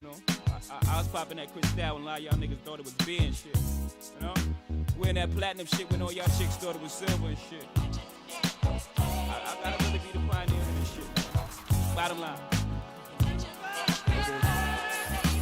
know, I was popping that Cristal and a lot of y'all niggas thought it was beer and shit. You know? Wearing that platinum shit when all y'all chicks thought it was silver and shit. I gotta really be the pioneer of this shit. Bottom line. Let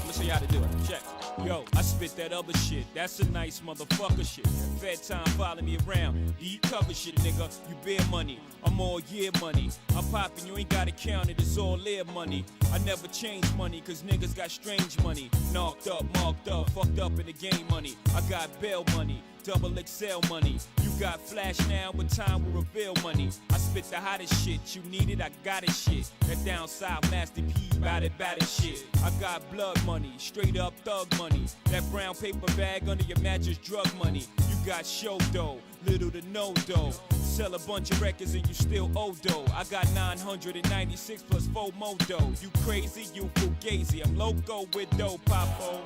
me show you how to do it. Check. Yo, I spit that other shit. That's a nice motherfucker shit. Fed time follow me around. Eat cover shit, nigga. You bear money. I'm all year money. I'm popping, you ain't gotta count it. It's all live money. I never change money, cause niggas got strange money. Knocked up, marked up, fucked up in the game money. I got bail money. Double XL money. You got flash now, but time will reveal money. I spit the hottest shit. You need it, I got it shit. That down south Master P, bout it shit. I got blood money, straight up thug money. That brown paper bag under your mattress, drug money. You got show dough, little to no dough. Sell a bunch of records and you still owe dough. I got 996 plus 4 more dough. You crazy, you fugazi. I'm loco with dough, Popo.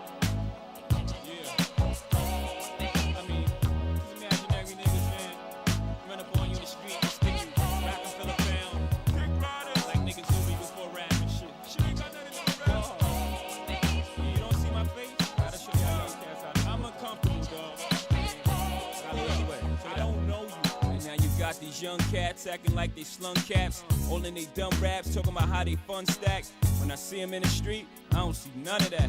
These young cats acting like they slung caps, all in they dumb raps, talking about how they fun stack. When I see them in the street, I don't see none of that.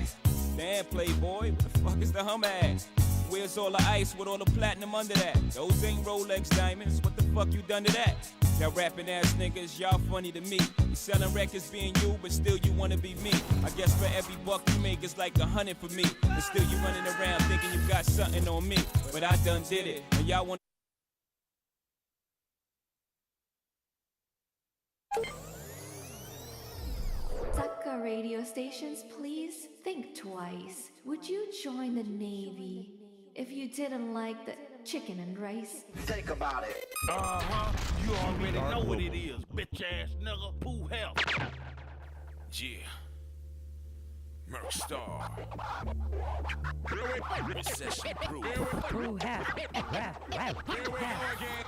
Damn, playboy, what the fuck is the hum at? Where's all the ice with all the platinum under that? Those ain't Rolex diamonds, what the fuck you done to that? Y'all rapping ass niggas, y'all funny to me. You selling records being you, but still you wanna be me. I guess for every buck you make, it's like 100 for me. And still you running around thinking you got something on me. But I done did it, and y'all want Tucker radio stations, please think twice. Would you join the Navy if you didn't like the chicken and rice? Think about it. You already know what it is, bitch ass nigga. Pooh hell. Yeah. Merc Star. Recession Proof.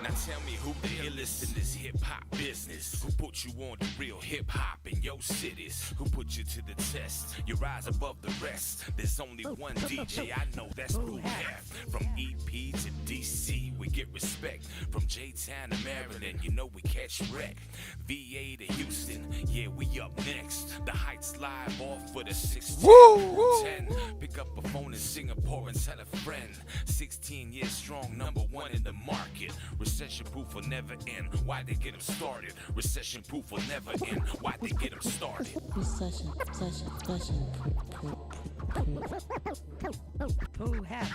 Now tell me who the illest in this hip-hop business? Who put you on the real hip-hop in your cities? Who put you to the test? You rise above the rest. There's only one DJ I know, that's Pooh Half. From EP to DC, we get respect. From J-Town to Maryland, you know we catch wreck. VA to Houston, yeah, we up next. The Heights live off for the 16. Woo! 10. Pick up a phone in Singapore and tell a friend. 16 years strong, #1 in the market. Recession proof will never end. Why they get them started? Recession proof will never end. Why they get them started? Recession proof. Who has?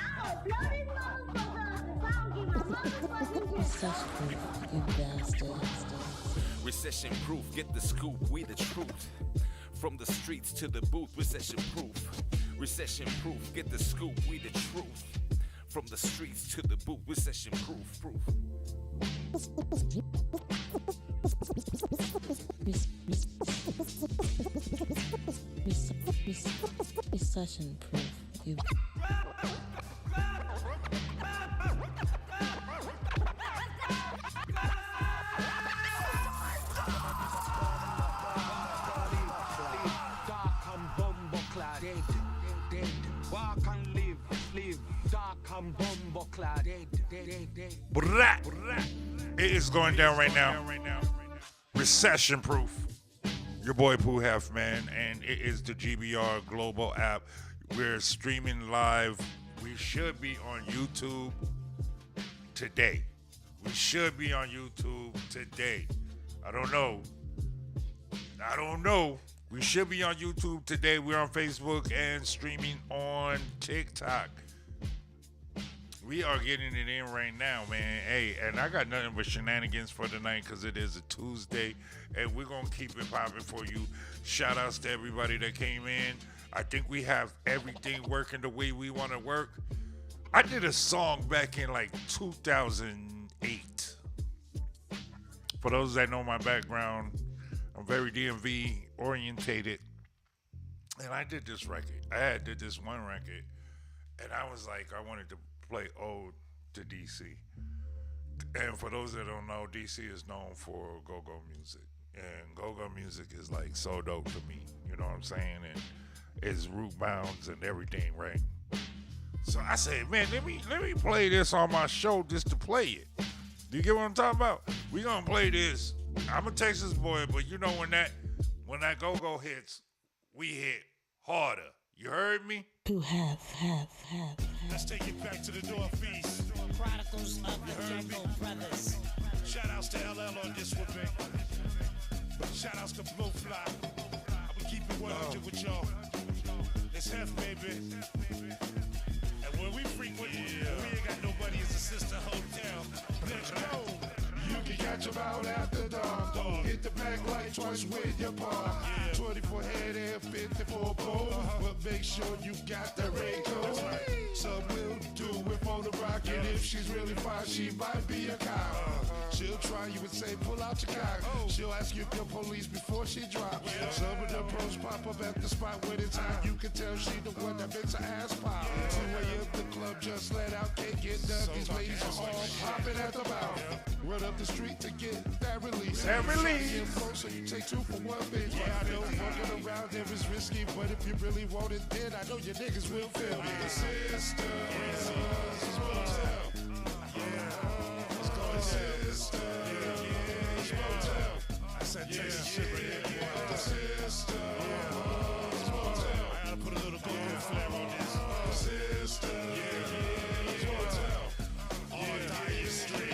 Recession proof, you bastards. Recession proof, get the scoop, we the truth. From the streets to the booth, recession proof. Recession proof, get the scoop, we the truth. From the streets to the booth, recession proof. Recession proof, you. It is going down right now. Recession Proof. Your boy Pooh Half, man, and it is the GBR Global app. We're streaming live. We should be on YouTube today. We should be on YouTube today. I don't know. We should be on YouTube today. We're on Facebook and streaming on TikTok. We are getting it in right now, man. Hey, and I got nothing but shenanigans for tonight because it is a Tuesday, and we're going to keep it popping for you. Shout outs to everybody that came in. I think we have everything working the way we want to work. I did a song back in like 2008. For those that know my background, I'm very DMV orientated. And I did this record. I did this one record, and I was like, I wanted to play ode to DC. And for those that don't know, DC is known for go-go music. And go-go music is like so dope to me. You know what I'm saying? And is root bounds and everything, right? So I said, man, let me play this on my show just to play it. Do you get what I'm talking about? We gonna play this. I'm a Texas boy, but you know when that go-go hits, we hit harder. You heard me? To have. Let's take it back to the Northeast. Chronicles of the Gecko Brothers. Shout outs to LL on this one, man. Shout outs to Blowfly. I'ma keep it 100 with y'all. It's Hef, baby. And when we frequent, we ain't got nobody as a sister hotel. Let's go. You can catch them out after dark. Hit the back light twice with your paw. 24 head and 54 bowl. But make sure you got the raincoat. Some will do it for the rock. And if she's really fine, she might be a cow. She'll try you and say, pull out your cock. She'll ask you if you're police before she drops. Some of the pros pop up at the spot when it's hot. You can tell she the one that makes her ass pop. 2 a.m. the club just let out, can't get done. These ladies are all popping at the mouth. Run up the street to get that release. That release. Get closer, you take 2 for 1 bitch. Yeah, I know fucking around there is risky, but if you really want it, then I know your niggas will feel me. Sisters, motel. Let's go, sisters, motel. I said Texas shit right here, boy. Sisters, motel. I gotta put a little go-go flair on this. Sisters, motel. On Dyer Street.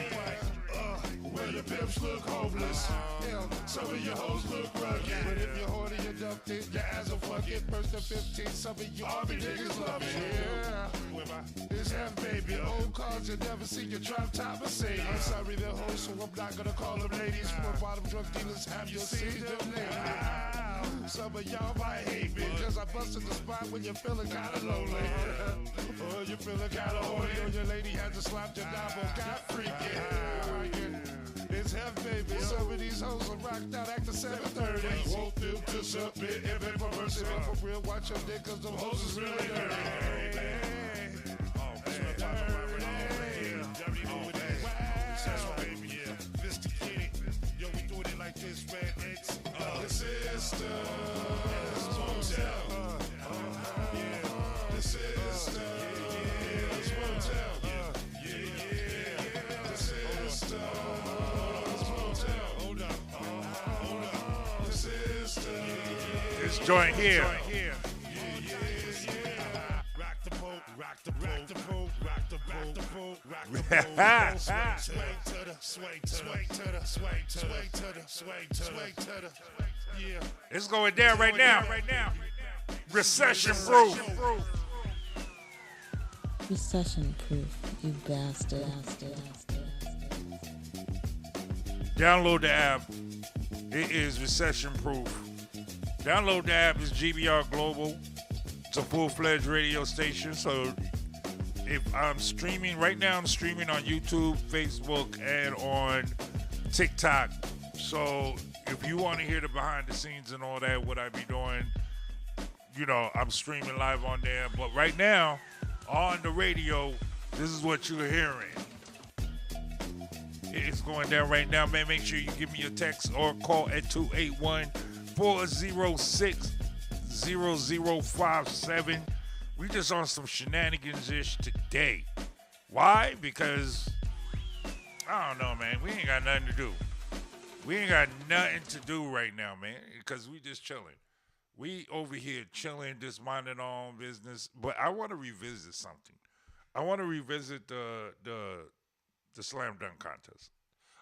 Where your pimps look hopeless. Hell, some of your hoes look rugged. But if you're horny enough, then your ass will fuck it. First to 15, some of you army niggas love it. Yeah. It's Hef, baby. Old cars you never see your drop top Mercedes. I'm sorry they're hoes, so I'm not gonna call them ladies. For bottom drug dealers, have you seen them lately? Some of y'all might hate me, cause I busted the spot when you're feeling kinda lonely. Or you're feeling kinda horny, or your lady had to slap your knob or got freaky. It's Hef, baby. Some of these hoes are rocked out after 7:30. Won't feel to submit, if it for mercy, but for real, watch your dick, cause them hoes is really dirty. That's what, baby, yeah. Sophisticated. Yo, we doing it like this, man. It's The sisters, motel. The sisters, motel. The sisters, motel. hold up. The sisters. This joint here. Rock the boat, rock the boat, rock the boat, rock the boat, rock the boat. Sway to the, sway to the, sway to the, sway to the, sway to the. Yeah. It's going down right now. Recession Proof. Recession Proof, you bastard. Download the app. It is Recession Proof. Download the app. It's GBR Global. It's a full-fledged radio station. So if I'm streaming right now, I'm streaming on YouTube, Facebook, and on TikTok. So if you want to hear the behind the scenes and all that, what I be doing, you know, I'm streaming live on there. But right now, on the radio, this is what you're hearing. It's going down right now, man. Make sure you give me a text or call at 281-406-0057. We just on some shenanigans-ish today. Why? Because, I don't know, man. We ain't got nothing to do. We ain't got nothing to do right now, man, because we just chilling. We over here chilling, just minding our own business. But I want to revisit something. I want to revisit the slam dunk contest.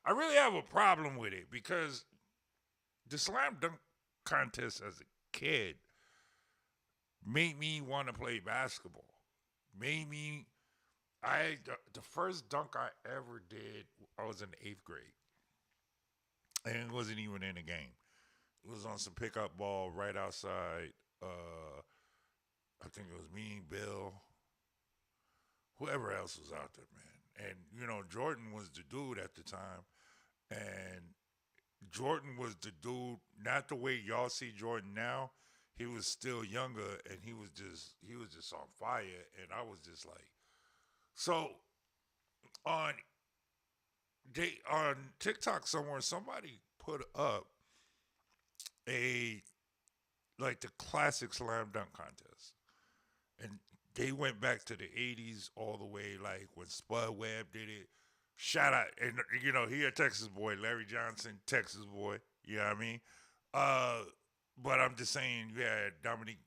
I really have a problem with it because the slam dunk contest as a kid made me want to play basketball. The first dunk I ever did, I was in 8th grade. And it wasn't even in a game. It was on some pickup ball right outside. I think it was me and Bill. Whoever else was out there, man. And, you know, Jordan was the dude at the time. And Jordan was the dude, not the way y'all see Jordan now. He was still younger, and he was just on fire. And I was just like, so on TikTok somewhere, somebody put up a like the classic slam dunk contest. And they went back to the 80s all the way, like when Spud Webb did it. Shout out, and he a Texas boy, Larry Johnson, Texas boy. You know what I mean? But I'm just saying, you had Dominique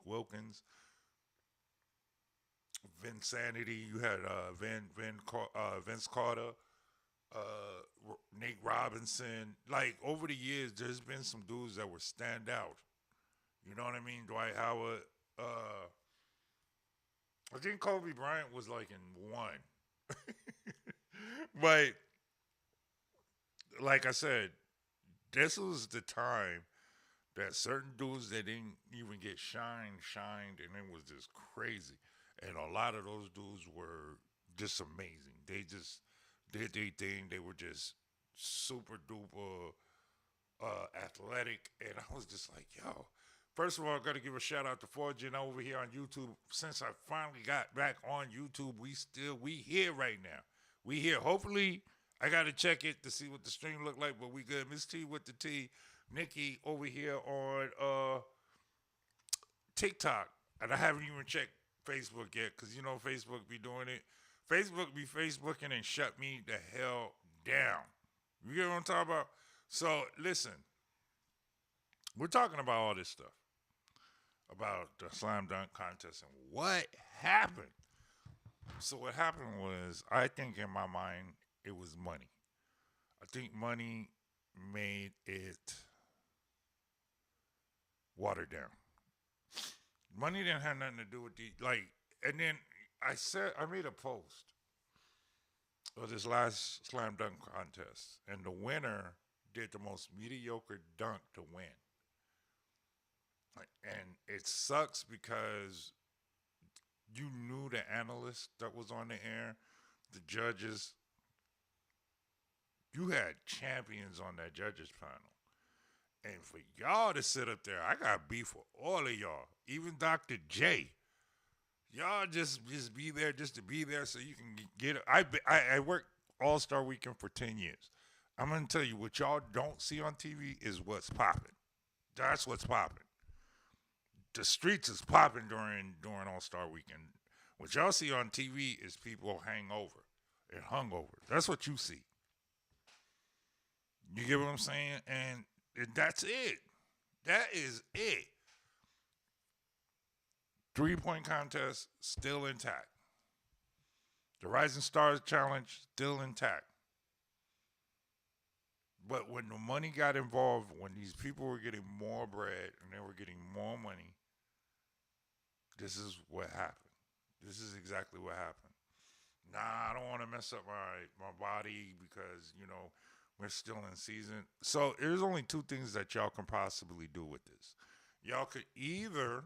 Wilkins, Vinsanity. You had Vince Carter, Nate Robinson. Like over the years, there's been some dudes that were stand out. You know what I mean? Dwight Howard. I think Kobe Bryant was like in one. But like I said, this was the time that certain dudes that didn't even get shined, and it was just crazy. And a lot of those dudes were just amazing. They just did their thing. They were just super duper athletic, and I was just like, yo. First of all, I got to give a shout out to Forgin over here on YouTube. Since I finally got back on YouTube, we here right now. We here. Hopefully, I got to check it to see what the stream look like, but we good. Miss T with the T, Nikki over here on TikTok, and I haven't even checked Facebook yet because Facebook be doing it. Facebook be Facebooking and shut me the hell down. You get what I'm talking about? So listen, we're talking about all this stuff about the slam dunk contest and what happened. So what happened was, I think in my mind, it was money. I think money made it watered down. Money didn't have nothing to do with and then I made a post of this last slam dunk contest, and the winner did the most mediocre dunk to win. And it sucks because you knew the analyst that was on the air, the judges. You had champions on that judges panel. And for y'all to sit up there, I got beef with all of y'all, even Dr. J. Y'all just be there just to be there so you can get it. I worked All-Star Weekend for 10 years. I'm going to tell you, what y'all don't see on TV is what's popping. That's what's popping. The streets is popping during All-Star Weekend. What y'all see on TV is people hangover and hungover. That's what you see. You get what I'm saying? And that's it. That is it. 3-point contest still intact. The Rising Stars Challenge still intact. But when the money got involved, when these people were getting more bread and they were getting more money, this is what happened. This is exactly what happened. Nah, I don't want to mess up my body because, we're still in season. So there's only two things that y'all can possibly do with this. Y'all could either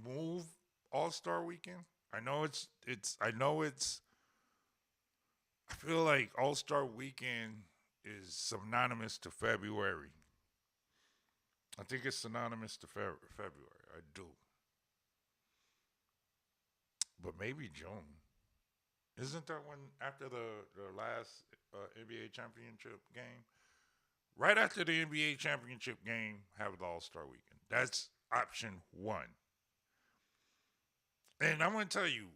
move All-Star Weekend. I feel like All-Star Weekend is synonymous to February. I think it's synonymous to February. I do. But maybe June. Isn't that when, after the last NBA championship game? Right after the NBA championship game, have the All-Star Weekend. That's option one. And I'm going to tell you,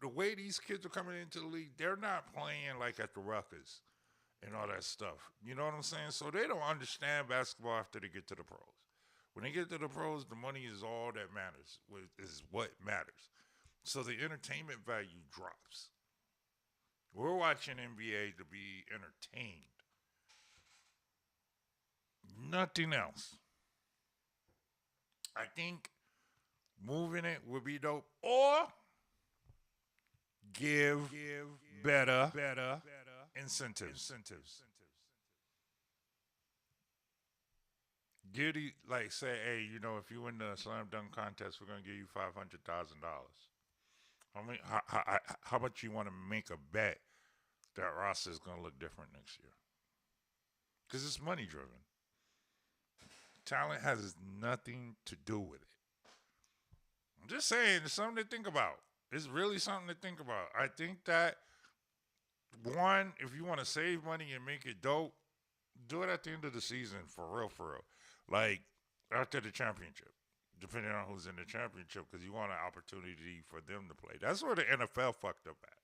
the way these kids are coming into the league, they're not playing like at the Rutgers and all that stuff. You know what I'm saying? So they don't understand basketball after they get to the pros. When they get to the pros, the money is all that matters, is what matters. So the entertainment value drops. We're watching NBA to be entertained. Nothing else. I think moving it would be dope. Or give better incentives. Say, hey, if you win the slam dunk contest, we're gonna give you $500,000. How much you want to make a bet that roster is gonna look different next year? Because it's money driven. Talent has nothing to do with it. I'm just saying, it's something to think about. It's really something to think about. I think that one, if you want to save money and make it dope, do it at the end of the season for real, for real. Like after the championship, depending on who's in the championship, because you want an opportunity for them to play. That's where the NFL fucked up at.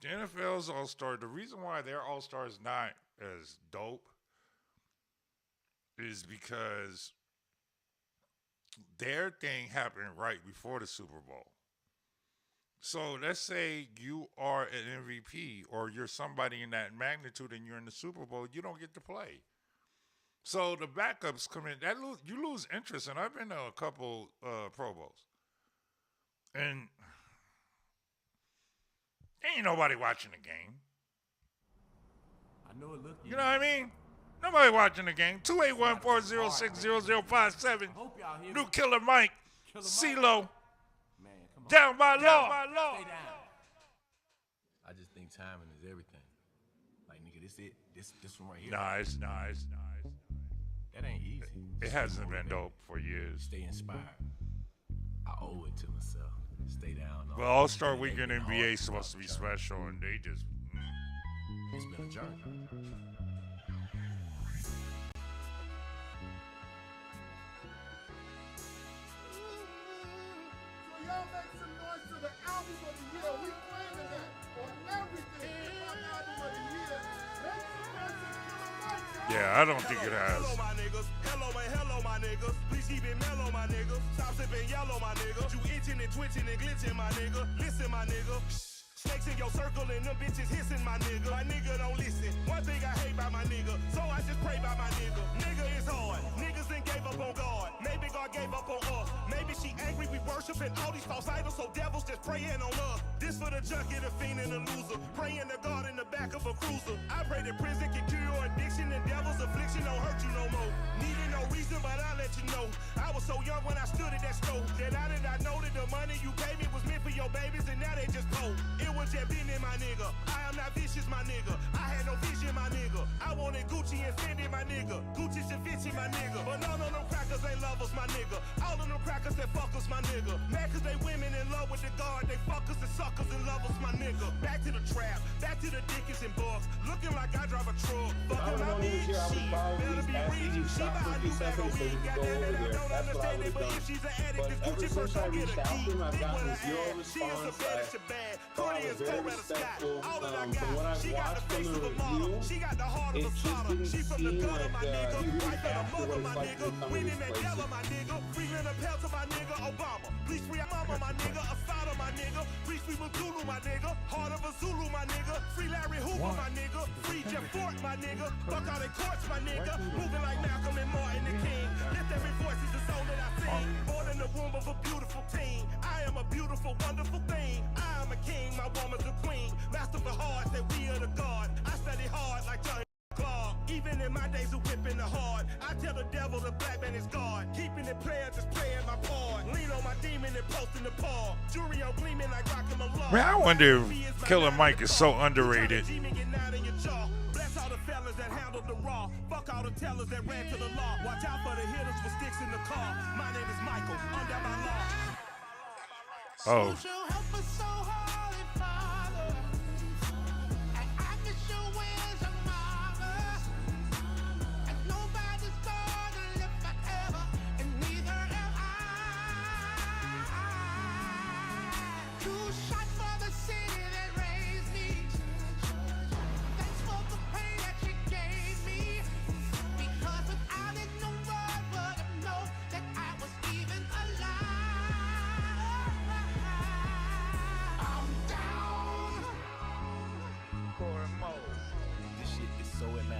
The NFL's All Star. The reason why their All Star is not as dope is because their thing happened right before the Super Bowl. So let's say you are an MVP or you're somebody in that magnitude and you're in the Super Bowl, you don't get to play. So the backups come in. You lose interest, and I've been to a couple Pro Bowls, and ain't nobody watching the game. I know it looked. You know what I mean? Nobody watching the game. 281-406-0057. New Killer Mike, CeeLo, down by law. Stay down. I just think timing is everything. Like nigga, this it. This one right here. Nice. That ain't easy. It hasn't been dope for years. Stay inspired. I owe it to myself. Stay down. Well, All-Star Weekend NBA is supposed to be special, and they just. It's been a journey. Y'all make some noise to the album of the year. We claiming that on everything. Album of the year. Make some noise to Killer Mike, y'all. Yeah, I don't think it has. Hello, my niggas. Hello, my niggas. Please keep it mellow, my niggas. Stop sipping yellow, my nigga. You itching and twitching and glitching, my nigga. Listen, my nigga. Snakes in your circle and them bitches hissing, my nigga. My nigga don't listen. One thing I hate by my nigga, so I just pray by my nigga. Nigga is hard. Niggas done gave up on God. Maybe God gave up on us. Maybe she angry we worshiping all these false idols, so devils just praying on us. This for the junkie, the fiend, and the loser. Praying to God in the back of a cruiser. I pray that prison can cure your addiction and devil's affliction don't hurt you no more. Needing no reason, but I'll let you know. I was so young when I stood at that stove that I did not know that the money you gave me was meant for your babies, and now they just cold. It was just been in my nigga. I am not vicious, my nigga. I had no vision, my nigga. I wanted Gucci and Fendi, my nigga. Gucci and Vinci, my nigga. But none of them crackers ain't lovers, my nigga. All of them crackers that fuckers, my nigga. Mad cause they women in love with the guard. They fuckers and suckers and lovers, my nigga. Back to the trap, back to the Dickens and Bucks. Looking like I drive a truck. Fucking my bitch, shit. Better be rich. She buy a new bag of weed. Goddamn it, I don't understand it. But if she's an addict, this Gucci first don't get a key. Think what I had. She is a bad, it's a bad. Cardi is respectful from what I've watched from the review. It just didn't seem like he really captured what it's like to come in these places. Freeman a pal to my nigga Obama. Please free mama, my nigga. Asada, my nigga. Please free Zulu, my nigga. Heart of a Zulu, my nigga. Free Larry Hoover, my nigga. Free Jeff Fort, my nigga. Fuck out in courts, my nigga. Moving like Malcolm and Martin the King. Lift every voice is the soul that I sing. Born in the womb of a beautiful teen. I am a beautiful, wonderful thing. I am a king, my woman's a queen. Master for heart, that we are the God. I study hard like Johnny Clark. Even in my days of whipping the hard, I tell the devil the black man is God. Keeping it player, just playing my part. Lean on my demon and posting the paw. Jury on gleaming like rockin' my law. Man, I wonder if Killer Mike is so underrated. Bless all the fellas that handled the raw. Fuck all the tellers that ran to the law. Watch out for the hitters with sticks in the car. My name is Michael, under my law. Oh.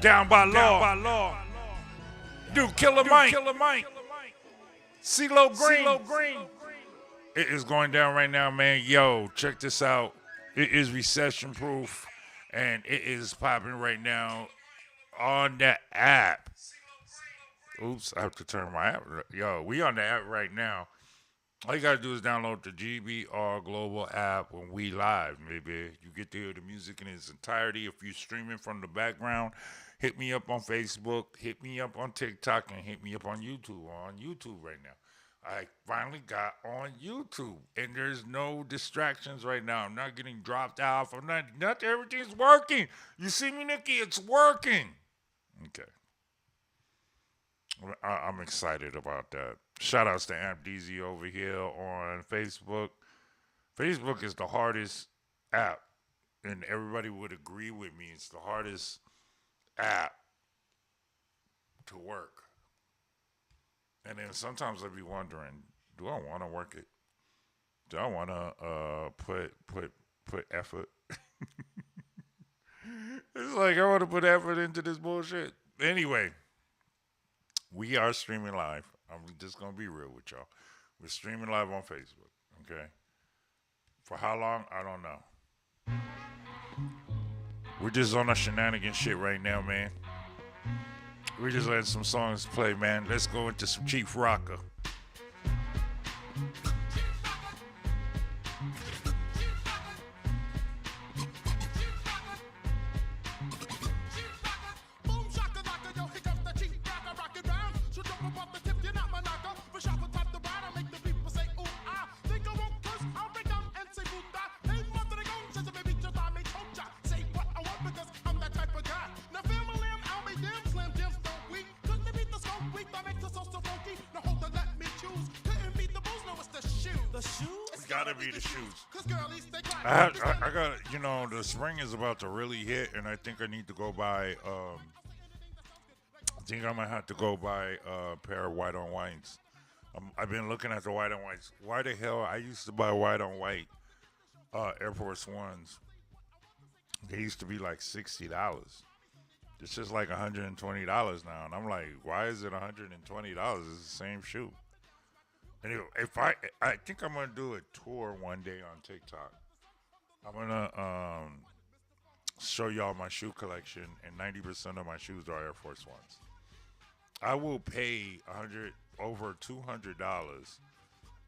Down by law. Dude, Killer Mike. CeeLo Green. It is going down right now, man. Yo, check this out. It is Recession Proof, and it is popping right now on the app. Oops, I have to turn my app. Yo, we on the app right now. All you got to do is download the GBR Global app when we live, maybe. You get to hear the music in its entirety. If you're streaming from the background, hit me up on Facebook, hit me up on TikTok, and hit me up on YouTube. We're on YouTube right now. I finally got on YouTube, and there's no distractions right now. I'm not getting dropped off. I'm not. Everything's working. You see me, Nikki? It's working. Okay. I'm excited about that. Shout outs to Amp DZ over here on Facebook. Facebook is the hardest app, and everybody would agree with me. It's the hardest app to work. And then sometimes I'd be wondering, do I want to work it? Do I want to put effort? It's like I want to put effort into this bullshit. Anyway, we are streaming live. I'm just gonna be real with y'all. We're streaming live on Facebook. Okay. For how long? I don't know. We're just on a shenanigan shit right now, man. We're just letting some songs play, man. Let's go into some Chief Rocker. I got, the spring is about to really hit, and I think I need to go buy, I think I might have to go buy a pair of white on whites. I've been looking at the white on whites. Why the hell? I used to buy white on white Air Force Ones. They used to be like $60. It's just like $120 now, and I'm like, why is it $120? It's the same shoe. Anyway, I think I'm gonna do a tour one day on TikTok. I'm gonna show y'all my shoe collection, and 90% of my shoes are Air Force Ones. I will pay over $200.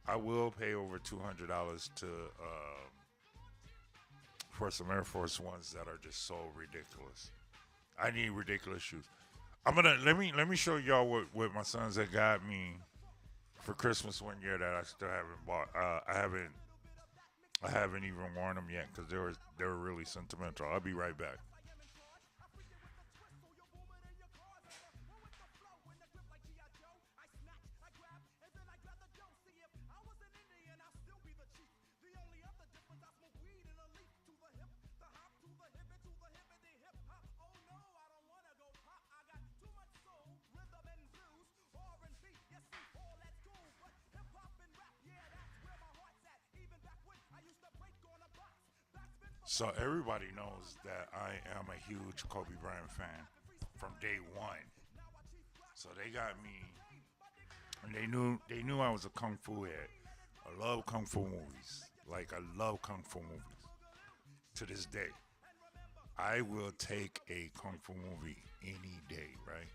I will pay over $200 to for some Air Force Ones that are just so ridiculous. I need ridiculous shoes. Let me show y'all what my sons had got me for Christmas one year that I still haven't bought. I haven't even worn them yet because they were really sentimental. I'll be right back. So everybody knows that I am a huge Kobe Bryant fan from day one. So they got me, and they knew I was a kung fu head. I love kung fu movies. Like, I love kung fu movies. To this day, I will take a kung fu movie any day, right?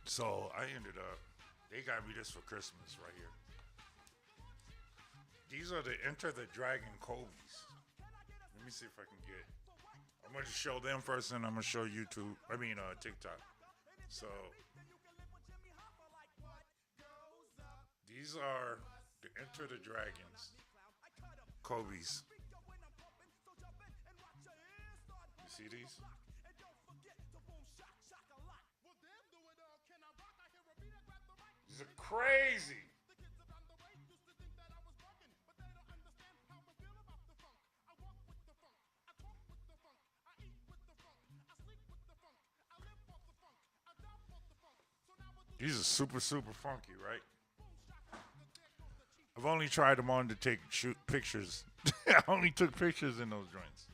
So I ended up, they got me this for Christmas right here. These are the Enter the Dragon Kobe's. Let me see if I can get. I'm going to show them first, and I'm going to show TikTok. So, these are the Enter the Dragons Kobe's. You see these? These are crazy. These are super, super funky, right? I've only tried them on to take pictures. I only took pictures in those joints.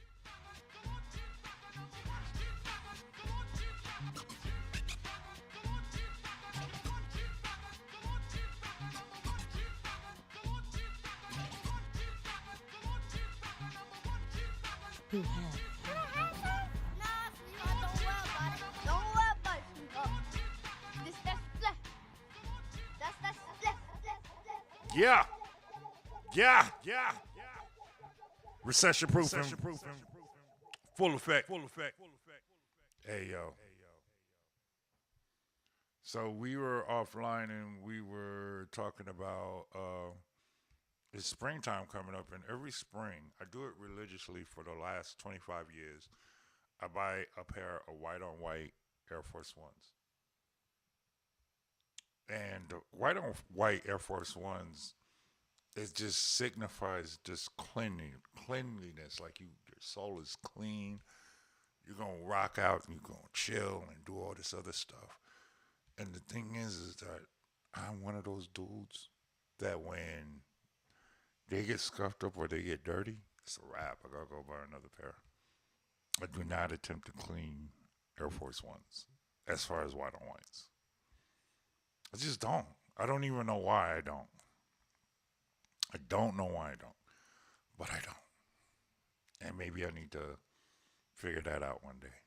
Who has? Yeah. Recession proof. Full effect. Hey, yo. So we were offline and we were talking about it's springtime coming up, and every spring I do it religiously for the last 25 years. I buy a pair of white on white Air Force Ones. And the white on white Air Force Ones, it just signifies just cleanliness. Like your soul is clean. You're gonna rock out and you're gonna chill and do all this other stuff. And the thing is that I'm one of those dudes that when they get scuffed up or they get dirty, it's a wrap. I gotta go buy another pair. I do not attempt to clean Air Force Ones as far as white on whites. I just don't. I don't even know why I don't. I don't know why I don't. But I don't. And maybe I need to figure that out one day.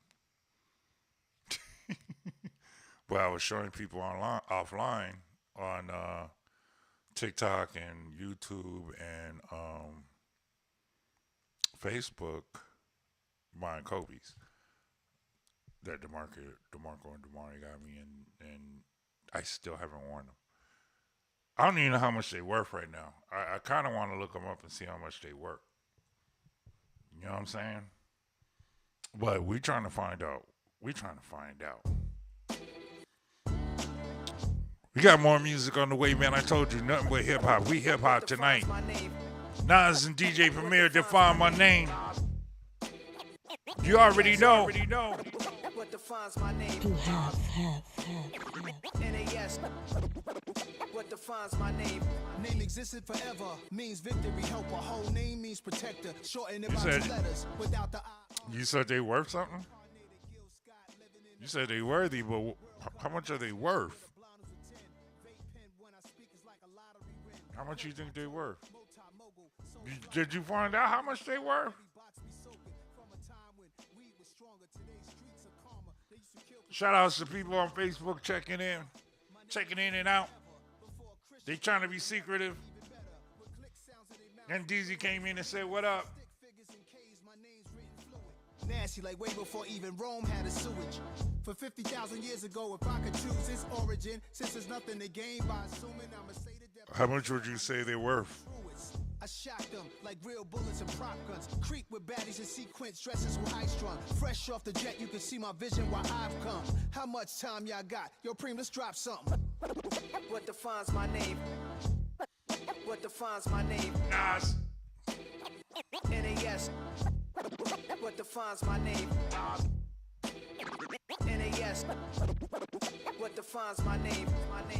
But I was showing people offline on TikTok and YouTube and Facebook buying Kobe's that DeMarco and Damari got me, and I still haven't worn them. I don't even know how much they worth right now. I kind of want to look them up and see how much they worth. You know what I'm saying? But we trying to find out. We got more music on the way, man. I told you, nothing but hip-hop. We hip-hop tonight. Nas and DJ Premier, Define My Name. You already know. What defines my name? To have. NAS. What defines my name? Name existed forever. Means victory, helper. Whole name means protector. Shorten it by 2 letters. Without the I. You said they worth something? You said they worthy, but how much are they worth? How much you think they worth? Did you find out how much they worth? Shout outs to people on Facebook checking in and out. They trying to be secretive. And DZ came in and said, "What up?" Nasty like way before even Rome had a sewage. For 50,000 years ago, if I could choose its origin, since there's nothing to gain by assuming I'ma say the devil. How much would you say they're worth? I shocked them like real bullets and prop guns. Creep with baddies and sequence dresses with high strung. Fresh off the jet, you can see my vision while I've come. How much time y'all got? Yo, Preem, let's drop something. What defines my name? What defines my name? Nas. NAS. What defines my name? NAS. What defines my name?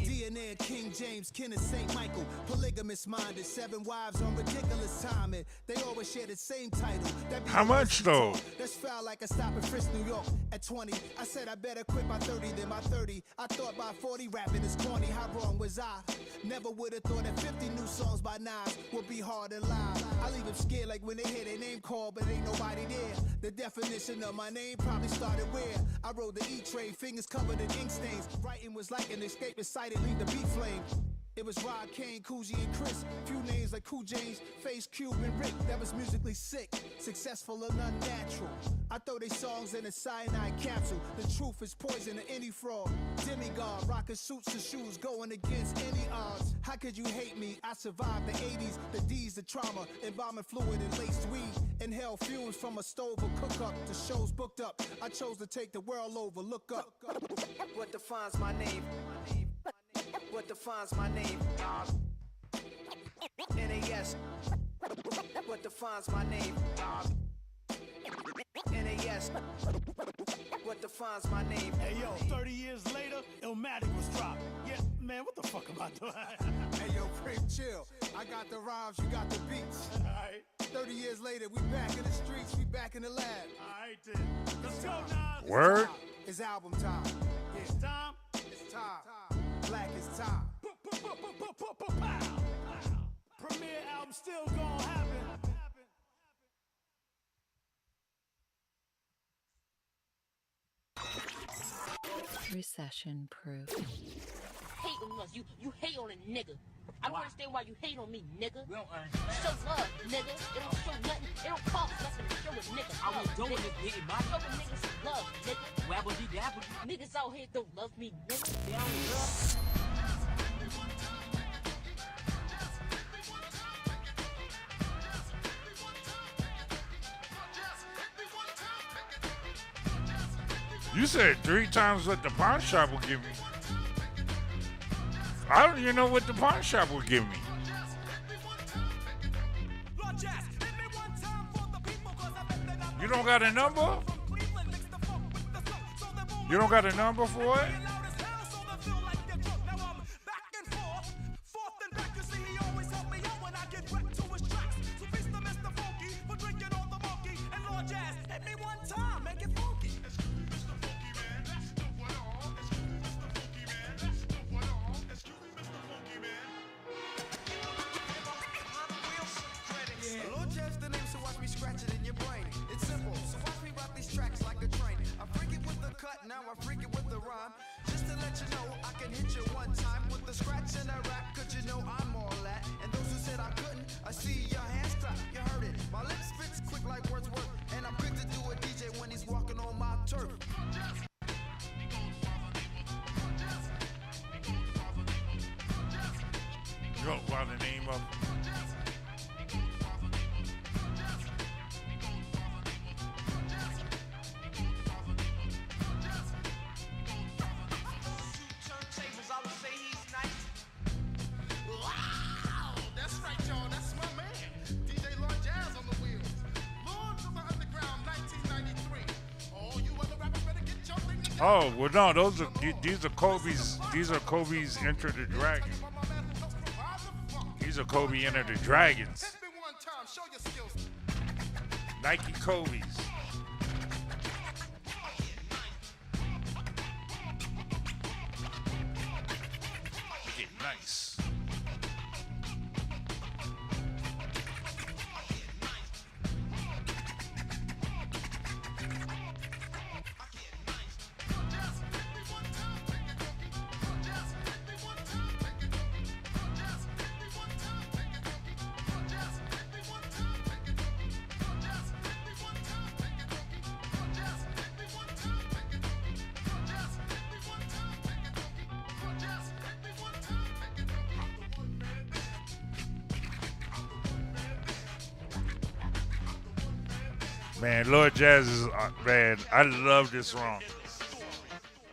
DNA of King James, kin of St. Michael. Polygamous minded, 7 wives on ridiculous timing. They always share the same title. How much though? That's foul like a stop in Frisk, New York. At 20, I said I better quit by 30 than by 30. I thought by 40 rapping is corny. How wrong was I? Never would have thought that 50 new songs by Nas would be hard to live. I leave them scared like when they hear their name called, but ain't nobody there. The definition of my name probably started where I rode the E-Trade, fingers covered in ink stains. Writing was like an escape excited, leave the beat flame. It was Rod, Kane, Coogee, and Chris. Few names like Cool James, Face, Cube, and Rick. That was musically sick, successful and unnatural. I throw they songs in a cyanide capsule. The truth is poison to any fraud. Demigod, rocking suits and shoes, going against any odds. How could you hate me? I survived the 80s, the D's, the trauma, embalming fluid and laced weed. Inhale fumes from a stove or cook up. The shows booked up. I chose to take the world over. Look up. What defines my name? What defines my name? NAS. What defines my name? NAS. What defines my name? Hey yo, 30 years later, Illmatic was dropped. Yeah, man, what the fuck am I doing? Hey yo, Preem, chill. I got the rhymes, you got the beats. Alright. 30 years later, we back in the streets, we back in the lab. Alright then. Let's go now. Word? It's album time. Yeah. It's time. It's time. Black is time. Premiere album still gonna happen. Recession Proof. Hate on us. You hate on a nigga. I don't understand why you hate on me, nigga. Show love, nigga. It don't show nothing. It don't cost nothing to show a nigga. I was doing it, getting money. Show the niggas some love, nigga. Wabbly dabble. Niggas out here don't love me, nigga. They don't love. You said 3 times what the pawn shop will give me. I don't even know what the pawn shop will give me. You don't got a number? You don't got a number for it? Lord Jeff's the name, so watch me scratch it in your brain. It's simple, so watch me rock these tracks like a train. I freak it with the cut, now I freak it with the rhyme. Just to let you know, I can hit you one time with the scratch and a rap, cause you know I'm all that. And those who said I couldn't, I see your hands clap, you heard it. My lips spits quick like Wordsworth, and I'm quick to do a DJ when he's walking on my turf. Go by the name of. Oh well, no, these are Kobe's. These are Kobe's Enter the Dragon. These are Kobe Enter the Dragons. Nike Kobe's. Get nice. Man, Lord Jazz is, man, I love this song.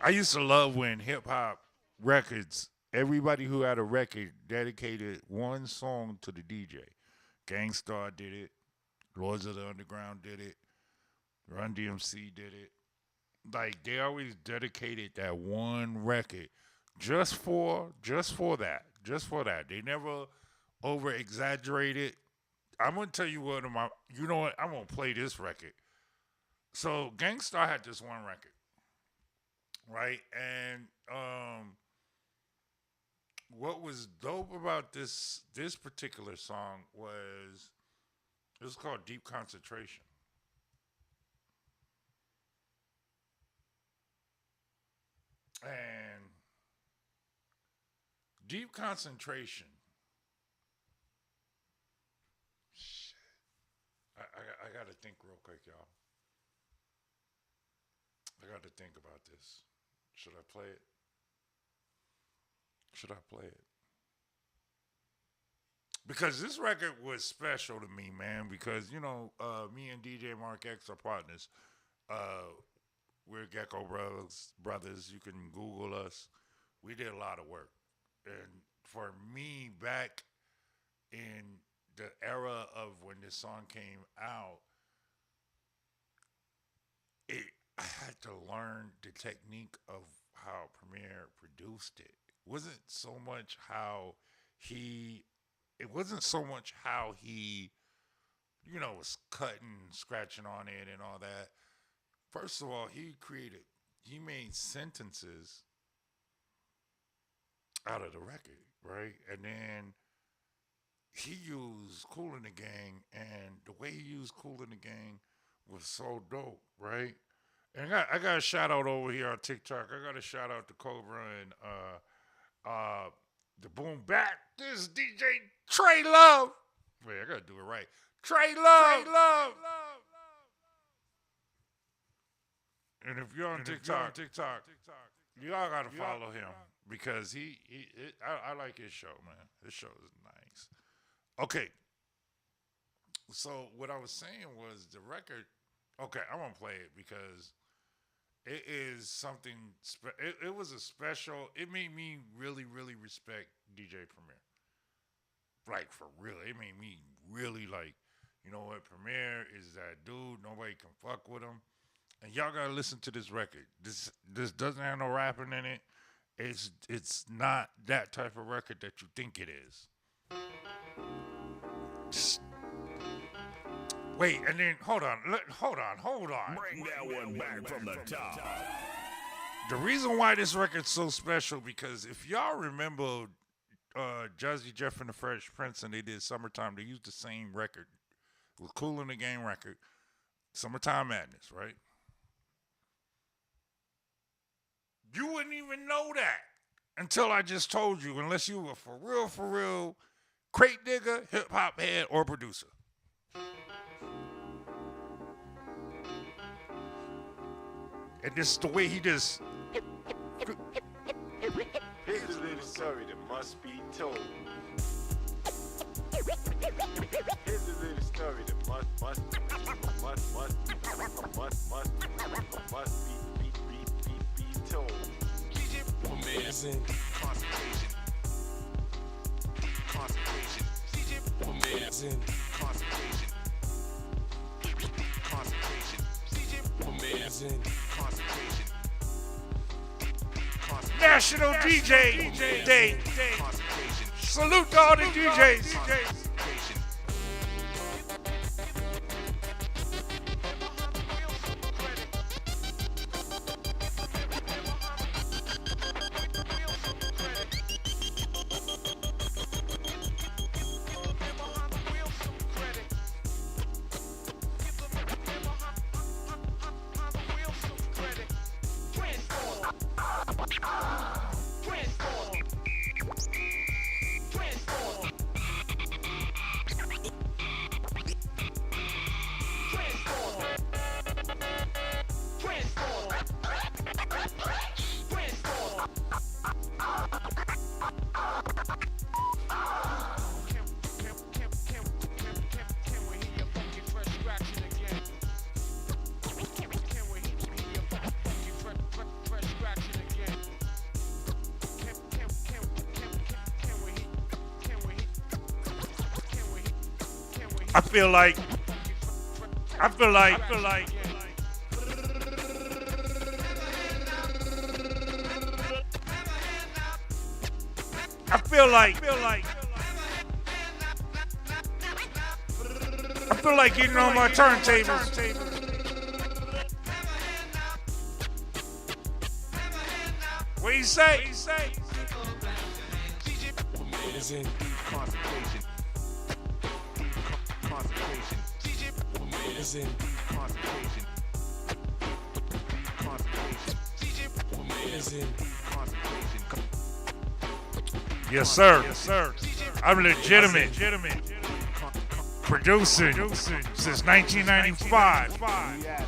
I used to love when hip-hop records, everybody who had a record dedicated one song to the DJ. Gangstar did it. Lords of the Underground did it. Run DMC did it. Like, they always dedicated that one record just for that. Just for that. They never over-exaggerated. I'm going to tell you what, you know what, I'm going to play this record. So, Gangstar had this one record, right? And what was dope about this particular song was, it was called Deep Concentration. And Deep Concentration, I got to think real quick, y'all. I got to think about this. Should I play it? Should I play it? Because this record was special to me, man. Because, you know, me and DJ Mark X are partners. We're Gecko Brothers. You can Google us. We did a lot of work. And for me, back in the era of when this song came out, I had to learn the technique of how Premier produced it. It wasn't so much how he, you know, was cutting, scratching on it and all that. First of all, he made sentences out of the record, right? And then he used Kool and the Gang, and the way he used Kool and the Gang was so dope, right? And I got a shout out over here on TikTok. I got a shout out to Cobra and the Boom Back. This is DJ Trey Love. Wait, I gotta do it right. Trey Love. And if you're on TikTok, y'all gotta follow him because I like his show, man. His show is nice. Okay. So what I was saying was the record. Okay, I'm gonna play it because it is something. It was a special. It made me really, really respect DJ Premier. Like for real, it made me really like. You know what? Premier is that dude. Nobody can fuck with him. And y'all gotta listen to this record. This doesn't have no rapping in it. It's not that type of record that you think it is. Wait, and then hold on. Bring that one back from the top. The reason why this record's so special because if y'all remember Jazzy Jeff and the Fresh Prince and they did Summertime, they used the same record. It was Cool in the Game record. Summertime Madness, right? You wouldn't even know that until I just told you, unless you were for real, crate digger, hip hop head, or producer. And this is the way he just. Here's a little story that must be told. Here's a little story that must be told. As in concentration. As in concentration. As in concentration. National DJ Day. Salute to all the DJs. I feel like I feel like getting on my turntables. What do you say? As in concentration. Concentration. As in concentration. Concentration. As in concentration. Yes, sir. I'm legitimate. Producing since 1995. We outta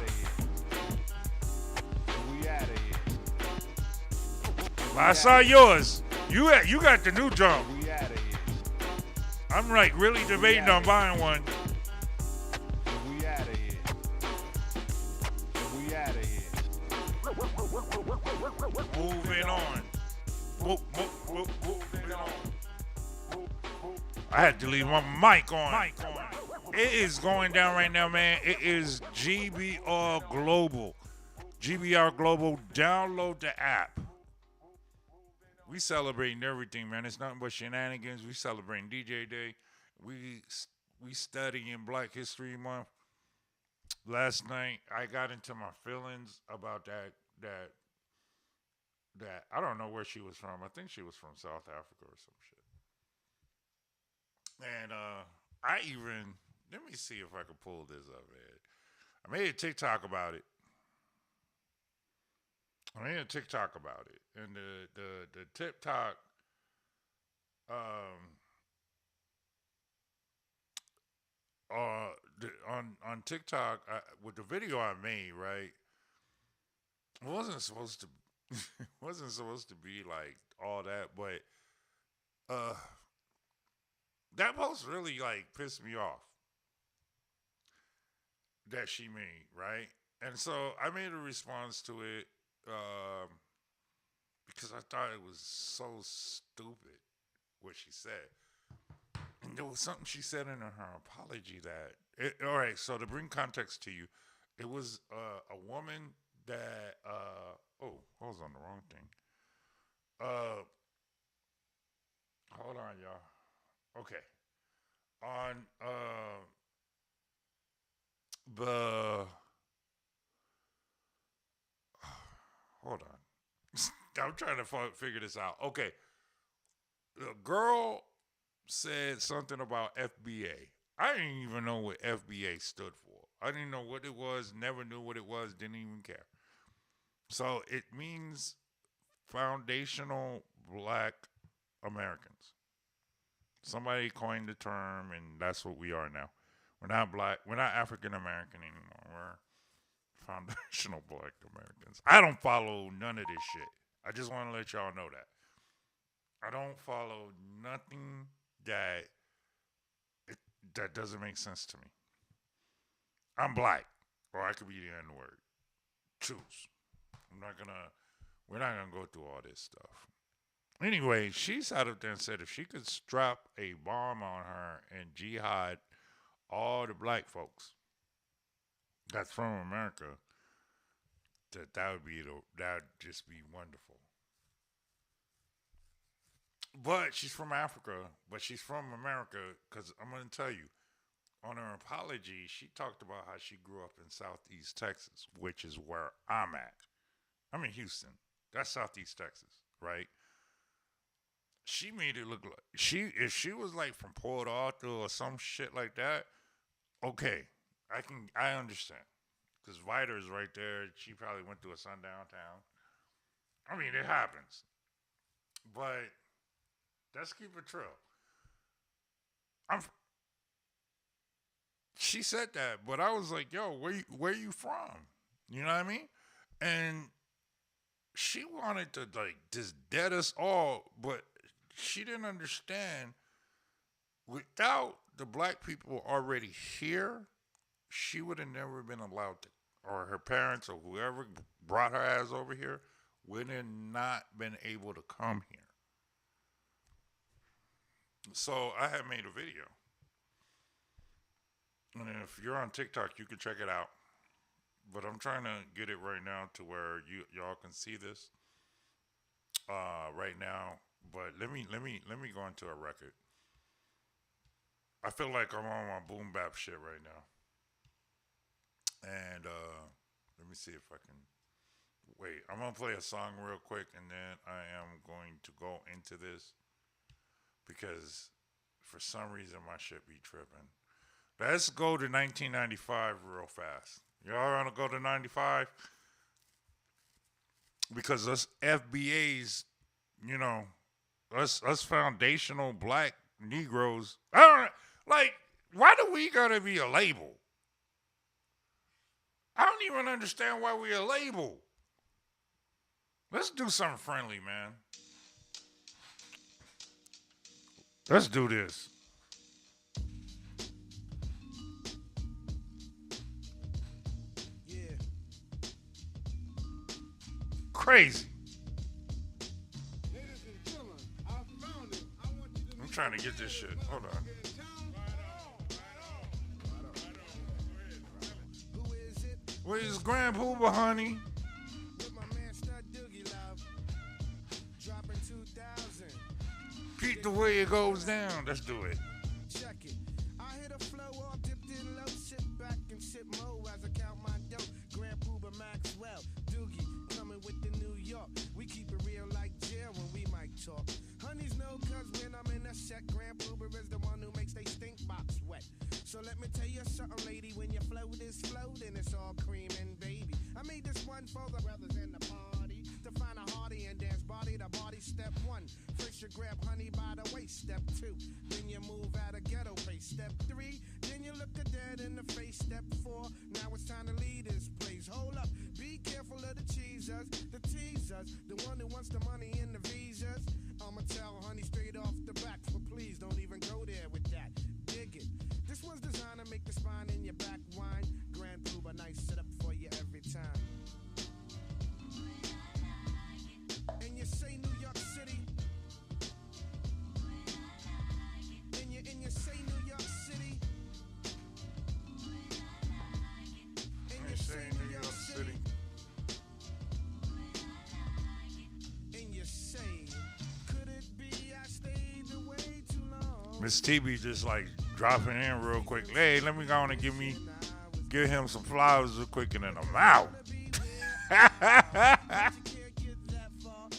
here. I saw yours. You got the new jump. We outta here. I'm like really debating on buying one. We outta here. We outta here. Moving on. Moving on. I had to leave my mic on. It is going down right now, man. It is GBR Global. GBR Global. Download the app. We celebrating everything, man. It's nothing but shenanigans. We celebrating DJ Day. We studying Black History Month. Last night, I got into my feelings about that I don't know where she was from. I think she was from South Africa or some shit. And let me see if I can pull this up, man. I made a TikTok about it. And the TikTok on TikTok with the video I made, right? It wasn't supposed to. It wasn't supposed to be like all that, but uh, that post really like pissed me off that she made, right? And so I made a response to it because I thought it was so stupid what she said. And there was something she said in her apology all right, so to bring context to you, it was a woman that, oh, I was on the wrong thing. Hold on, y'all. Okay. On the, hold on. I'm trying to figure this out. Okay. The girl said something about FBA. I didn't even know what FBA stood for. I didn't know what it was, never knew what it was, didn't even care. So it means foundational black Americans. Somebody coined the term, and that's what we are now. We're not black. We're not African American anymore. We're foundational black Americans. I don't follow none of this shit. I just want to let y'all know that. I don't follow nothing that doesn't make sense to me. I'm black, or I could be the N-word. Choose. We're not gonna go through all this stuff. Anyway, she sat up there and said if she could strap a bomb on her and jihad all the black folks that's from America, that'd just be wonderful. But she's from Africa, but she's from America because I'm going to tell you, on her apology, she talked about how she grew up in Southeast Texas, which is where I'm at. I'm in Houston. That's Southeast Texas, right? She made it look like if she was like from Port Arthur or some shit like that, okay, I understand. Because Vita is right there. She probably went through a sundown town. I mean, it happens. But let's keep it real. She said that, but I was like, yo, where you from? You know what I mean? And she wanted to like just dead us all, but she didn't understand. Without the black people already here, she would have never been allowed to, or her parents or whoever brought her ass over here would have not been able to come here. So I had made a video. And if you're on TikTok, you can check it out. But I'm trying to get it right now to where y'all can see this right now. But let me go into a record. I feel like I'm on my boom bap shit right now. And let me see if I can wait. I'm gonna play a song real quick, and then I am going to go into this because for some reason my shit be tripping. Let's go to 1995 real fast. Y'all want to go to 95? Because us FBAs, you know, us foundational black Negroes, I don't like, why do we gotta be a label? I don't even understand why we're a label. Let's do something friendly, man. Let's do this. Crazy. I'm trying to get this shit. Hold on. Where's Grand Pooba, honey? Pete, the way it goes down. Let's do it. Check it. I hit a flow off, dipped in low, sit back and sip mo as I count my dough. Grand Pooba Maxwell, Doogie, coming with the New York. We keep it real like jail when we might talk. Honeys know cause when I'm in a set, Grand Pooba is the one who makes they stink box wet. So let me tell you something, lady, when your float is floating, it's all cream and baby. I made this one for the brothers in the party to find a hearty and dance body to body. Step one, first you grab honey by the waist. Step two, then you move at a ghetto pace. Step three, then you look a dead in the face. Step four, now it's time to leave this place. Hold up, be careful of the cheese pleasers, the teasers, the one who wants the money and the visas. I'ma tell honey straight off the back, but please don't even go there with that. Dig it. This one's designed to make the spine in your back whine. Grand Proof, a nice setup for you every time. And you say New York City. And you say New York City. And you say New York City. And you say, could it be I stayed away too long? Miss TB just like dropping in real quick. Hey, let me go on and give him some flowers real quick and then I'm out.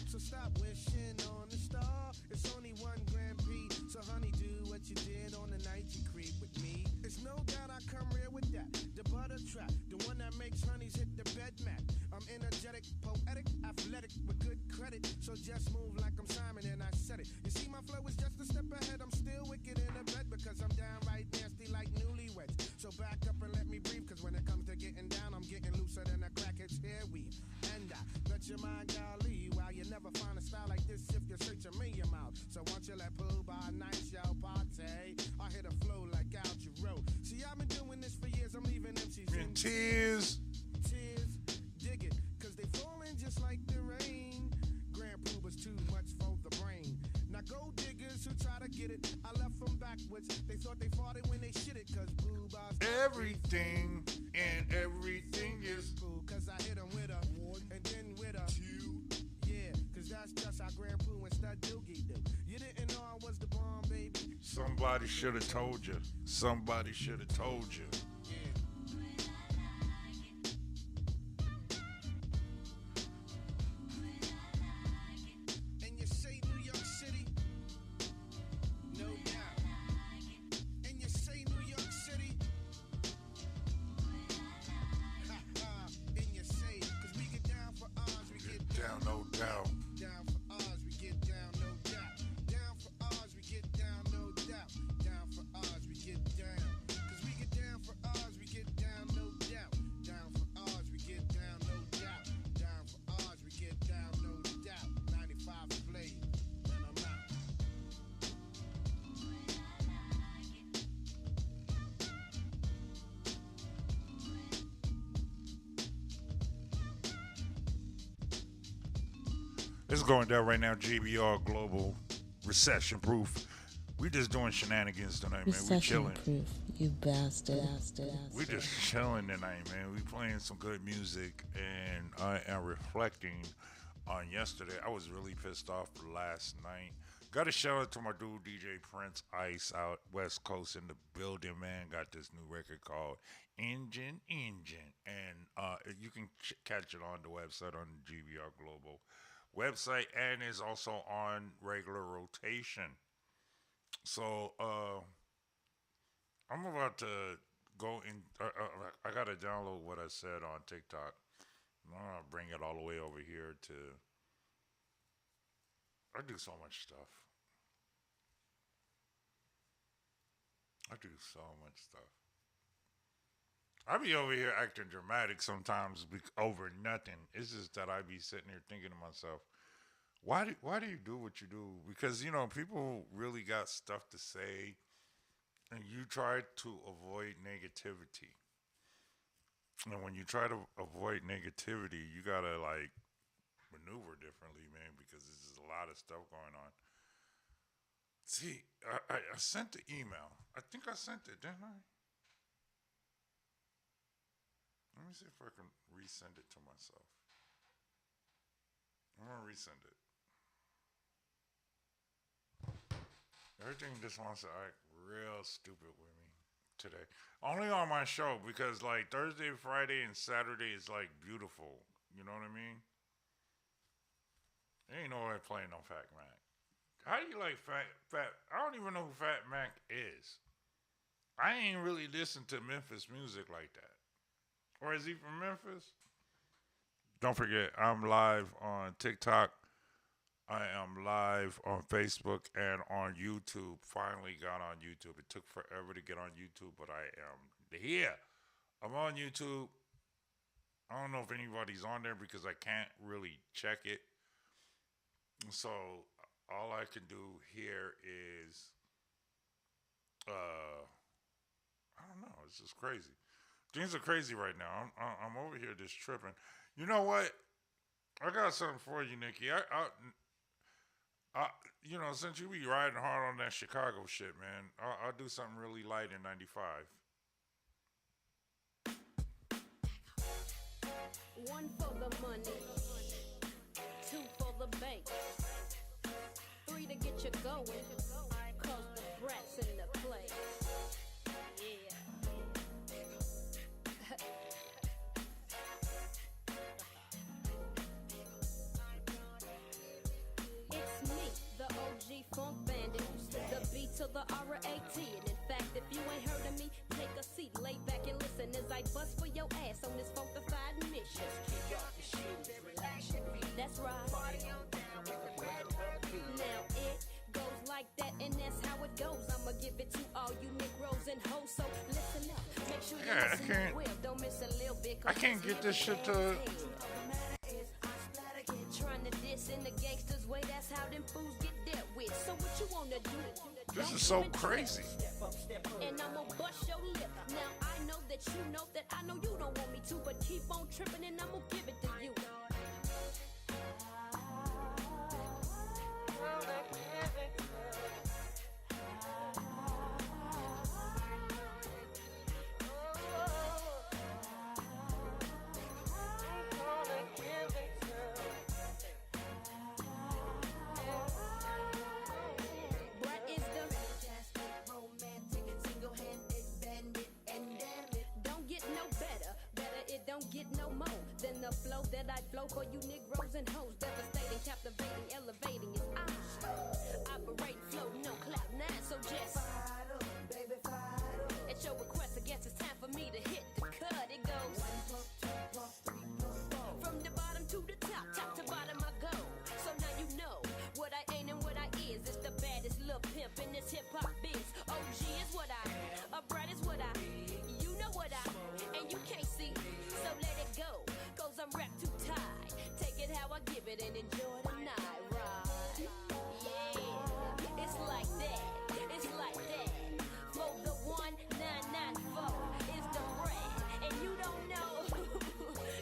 So stop wishing on the star. It's only one Grand Prix. So honey, do what you did on the night you creep with me. It's no doubt I come real with that. The butter trap, the one that makes honeys hit the bed mat. I'm energetic, poetic, athletic with good credit. So just move like I'm Simon and I said it. You see my flow is just a step ahead. I'm still wicked in the bed because I'm downright nasty like newlyweds. So back up and let me breathe, cause when it comes to getting down, I'm getting looser than a crackhead's hair weave. And I bet your mind, golly, while you never find a style like this if you're searching me your mouth. So once you let Pooh by nice yo party, I hit a flow like Al Jarreau. See, I've been doing this for years, I'm leaving MCs in tears. Tears, dig it, cause they falling just like the rain. Grand Proof was too much for the brain. Now go diggers who try to get it, I left them backwards. They thought they fought it when they shit it, cause Boo Bob's everything and everything is cool. Cause I hit them with a one and then with a two. Yeah, cause that's just how Grand Proof and Stud Doogie do. You didn't know I was the bomb, baby. Somebody should have told you. Somebody should have told you. And you say New York City, no doubt. And you say New York City, ha ha. And you say, cause we get down for ours, we get down, no doubt. Down for ours, we get down, no doubt. Down for ours, we get down, no doubt. Down for ours, we get down. Cause we get down for ours, we get down, no doubt. Down for ours, we get down, no doubt. Down for ours, we get down, no doubt. 95 play, and I'm out. It's going down right now. GBR Global Recession Proof. We just doing shenanigans tonight, man. We Recession chilling. Proof, you bastard. We just chilling tonight, man. We playing some good music, and I am reflecting on yesterday. I was really pissed off last night. Got a shout out to my dude DJ Prince Ice out West Coast in the building, man. Got this new record called Engine, and you can catch it on the website on the GBR Global website, and is also on regular rotation. So I'm about to go in. I gotta download what I said on TikTok. I'm gonna bring it all the way over here to. I do so much stuff. I be over here acting dramatic sometimes over nothing. It's just that I be sitting here thinking to myself, why do you do what you do? Because, you know, people really got stuff to say, and you try to avoid negativity. And when you try to avoid negativity, you gotta like maneuver differently, man, because there's just a lot of stuff going on. See, I sent the email. I think I sent it, didn't I? Let me see if I can resend it to myself. I'm gonna resend it. Everything just wants to act real stupid with me today. Only on my show, because like Thursday, Friday, and Saturday is like beautiful. You know what I mean? Ain't no way playing no Fat Mac. How do you like Fat? I don't even know who Fat Mac is. I ain't really listened to Memphis music like that. Or is he from Memphis? Don't forget, I'm live on TikTok. I am live on Facebook and on YouTube. Finally got on YouTube. It took forever to get on YouTube, but I am here. I'm on YouTube. I don't know if anybody's on there because I can't really check it. So all I can do here is, I don't know. It's just crazy. Things are crazy right now. I'm over here just tripping. You know what? I got something for you, Nikki. You know, since you be riding hard on that Chicago shit, man, I'll do something really light in 95. One for the money, two for the bank, three to get you going, cause the brats in the place. Yeah. It's me, the OG funk bandit, the B to the R-A-T. And in fact, if you ain't heard of me, take a seat, lay back and listen as I bust for your ass on this funkified mission. That's right. Now it goes like that, and that's how it goes. I'ma give it to all you Negroes and hoes, so listen up. Make sure you listen well. Don't miss a little bit. I can't get this shit to. Trying to diss in the gangsters way, that's how them fools get dealt with. So what you wanna do? This is so crazy. And I'ma bust your lip. Now I know that you know that I know you don't want me to, but keep on tripping and I'ma give it to you. Don't get no more than the flow that I flow for you Negroes and hoes. Devastating, captivating, elevating is I operate, flow, no cloud nine. So just at your request, I guess it's time for me to hit the cut. It goes from the bottom to the top, top to bottom I go. So now you know what I ain't and what I is. It's the baddest little pimp in this hip hop biz. OG is what I, a brat is what I, you know what I, and you can't see. So let it go, cause I'm wrapped too tight. Take it how I give it and enjoy the night ride. Yeah, it's like that, it's like that. For the 1994 is the rat, and you don't know.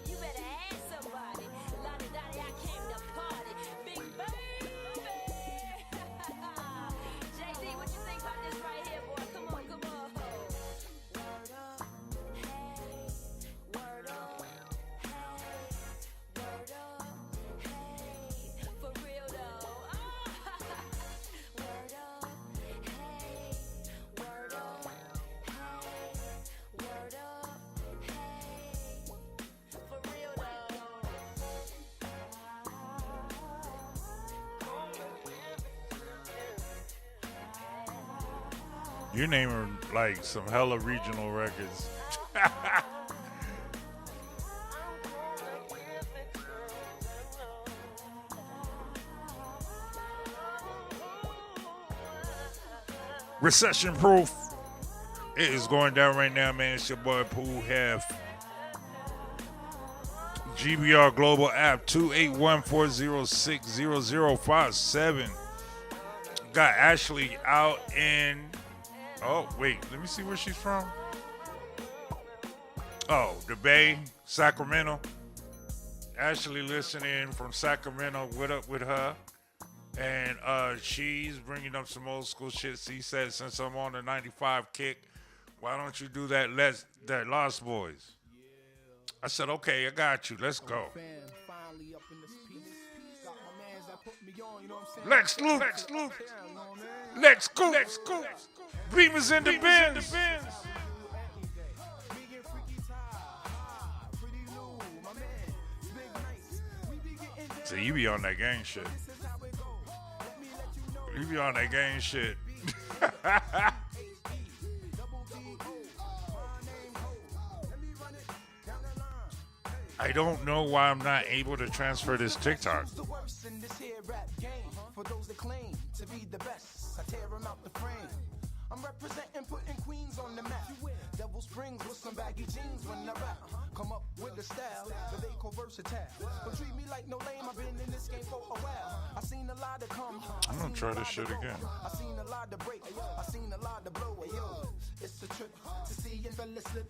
You better ask somebody. Lottie Dottie, I came to party. Big baby. JD, what you think about this right here, boy? Come on, come on. Word up, hey. Word up, hey, word up, hey, for real though. Word up, hey, word up, hey, word up, hey, for real though. You naming like some hella regional records. Recession Proof. It is going down right now, man. It's your boy Pooh Hef. GBR Global app 281-406-0057. Got Ashley out in. Oh, wait. Let me see where she's from. Oh, the Bay, Sacramento. Ashley listening from Sacramento. What up with her? And she's bringing up some old school shit. She said, since I'm on the 95 kick, why don't you do that Lost Boys? I said, okay, I got you. Let's go. Lex Luke. Let's go. Beamer's in the Benz. So you be on that gang shit. You be on that gang shit. I don't know why I'm not able to transfer this TikTok. For those that claim to be the best, I tear them out the frame. I'm representing, putting Queens on the map. Devil Springs with some baggy jeans when I rap. Come up with a style that they call versatile. Don't treat me like no lame, I've been in this game for a while. I seen a lot of come. I'm gonna try this shit again. I seen a lot of break. I seen a lot of blow. Yo, it's a trip to see and fella slip.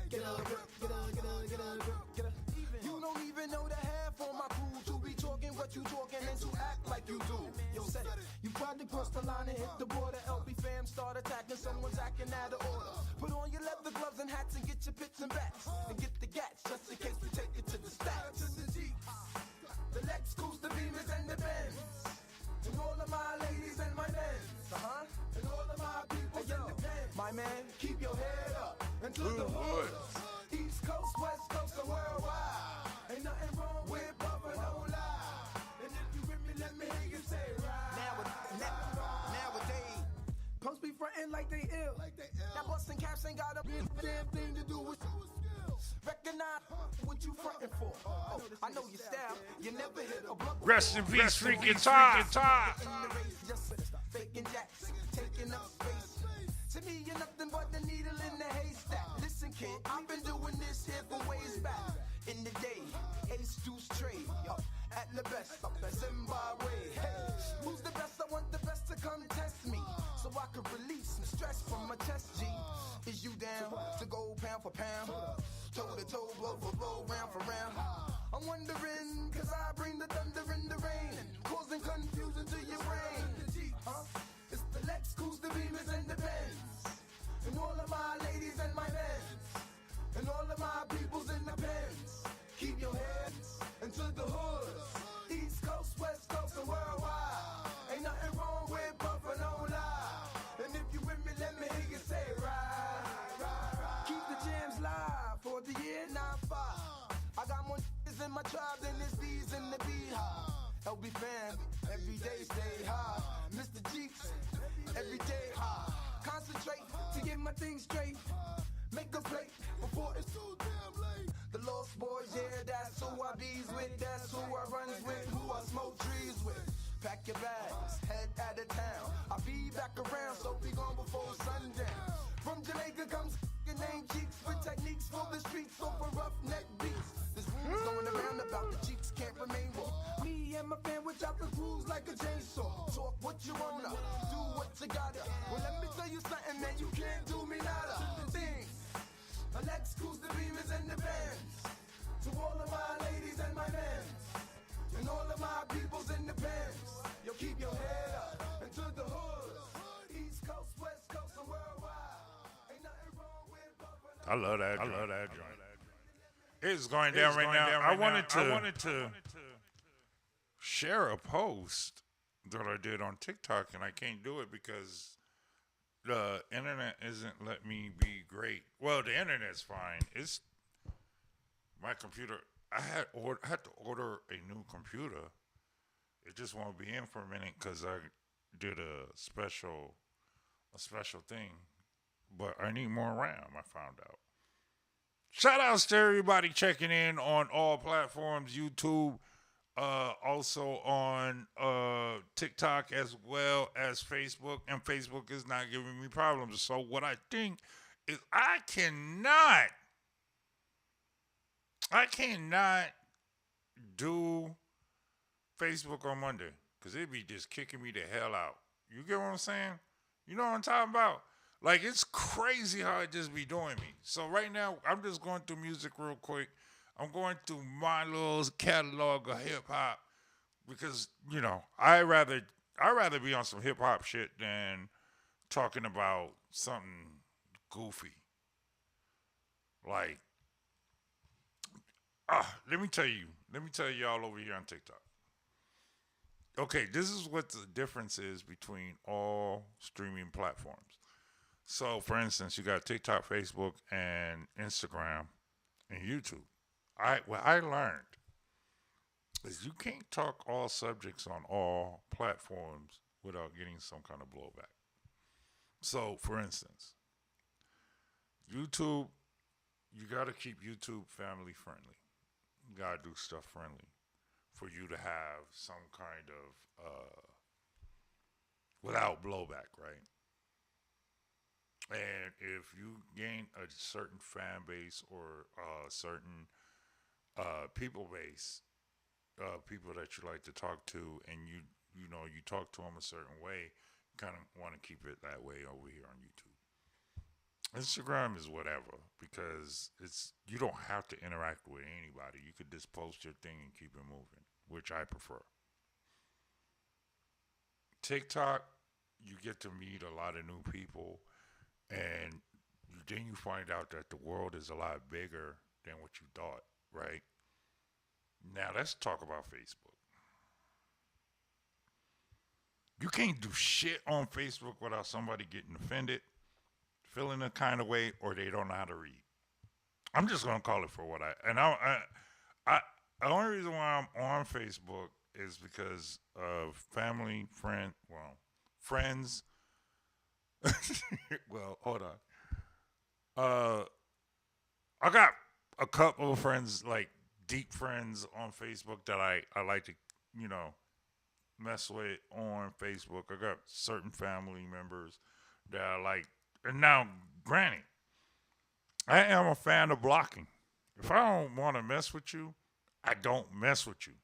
Get up, get up, get up, get up, get up. You don't even know the half on my crew to be talking what you talking and to act like you do. Yo, said you tried to cross the line and hit the border. LB fam start attacking, someone's acting out of order. Put on your leather gloves and hats and get your pits and bats and get the gats just in case we take it to the stats. The Lex, Coos, the Beamers, and the Benz. And all of my ladies and my men. And all of my people in the pen. My man, keep your head up and to the hood. East Coast, West Coast, and worldwide. Ain't nothing wrong with Bubba, no lie. And if you with me, let me hear you say right. Nowadays, punks be frontin' like they ill. Now bustin' caps ain't got a damn thing to do with recognize what you frontin' for. Oh, I know your style. You never hit a block. Rest in peace, freaking time. Faking jacks, taking up space. To me, you're nothing but the needle in the haystack. Listen, kid, I've been doing this here for ways back. In the day, Ace Deuce trade, yo, at the best, up at Zimbabwe. Hey, who's the best? I want the best to come test me, so I could release some stress from my chest, G. Is you down to go pound for pound? Toe to toe, blow for blow, round for round. I'm wondering, cause I bring the thunder in the rain, causing confusion to your brain. It's the Lex, Coos, the Beamers, and the Benz. And all of my ladies and my men. And all of my peoples in the pens. Keep your heads into the hoods. East Coast, West Coast, and worldwide. Ain't nothing wrong with Buffer, no lie. And if you with me, let me hear you say right. Keep the jams live for the year 95. I got more niggas in my tribe than there's bees in the beehive. LB fam, every day stay high. Mr. Jeeps, every day high. Concentrate to get my things straight. Make a plate before it's too damn late. The Lost Boys, yeah, that's who I bees with. That's who I runs with, who I smoke trees with. Pack your bags, head out of town. I'll be back around, so be gone before sundown. From Jamaica comes name Cheeks with techniques for the streets, so for rough neck beats. This rumors going around about the Cheeks can't remain raw. Me and my fan would chop the grooves like a chainsaw. Talk what you wanna, do what you gotta. Well, let me tell you something, man, you can't do me nada. Things, Lex, Coos, the Beamers, and the Benz. To all of my ladies and my men. And all of my peoples in the pens. Yo, keep your head up and to the hood. East Coast, West Coast, and worldwide. I love that. I love that joint. It's going down right now. I wanted to share a post that I did on TikTok, and I can't do it because the internet isn't letting me be great. Well, the internet's fine. It's my computer. I had to order a new computer. It just won't be in for a minute because I did a special thing. But I need more RAM, I found out. Shout outs to everybody checking in on all platforms, YouTube, also on TikTok as well as Facebook. And Facebook is not giving me problems. So what I think is I cannot do Facebook on Monday because it'd be just kicking me the hell out. You get what I'm saying? You know what I'm talking about? Like, it's crazy how it just be doing me. So right now, I'm just going through music real quick. I'm going through my little catalog of hip-hop because, you know, I'd rather be on some hip-hop shit than talking about something goofy. Like, let me tell y'all over here on TikTok. Okay, this is what the difference is between all streaming platforms. So, for instance, you got TikTok, Facebook, and Instagram, and YouTube. What I learned is you can't talk all subjects on all platforms without getting some kind of blowback. So, for instance, YouTube, you got to keep YouTube family friendly. You got to do stuff friendly for you to have some kind of, without blowback, right? And if you gain a certain fan base or a certain people base, people that you like to talk to, and you talk to them a certain way, kind of want to keep it that way over here on YouTube. Instagram is whatever because you don't have to interact with anybody. You could just post your thing and keep it moving, which I prefer. TikTok, you get to meet a lot of new people, and then you find out that the world is a lot bigger than what you thought, right? Now let's talk about Facebook. You can't do shit on Facebook without somebody getting offended, feeling a kind of way, or they don't know how to read. I'm just gonna call it for what the only reason why I'm on Facebook is because of friends. Well, hold on. I got a couple of friends, like deep friends on Facebook that I like to, mess with on Facebook. I got certain family members that I like. And now, granted, I am a fan of blocking. If I don't want to mess with you, I don't mess with you.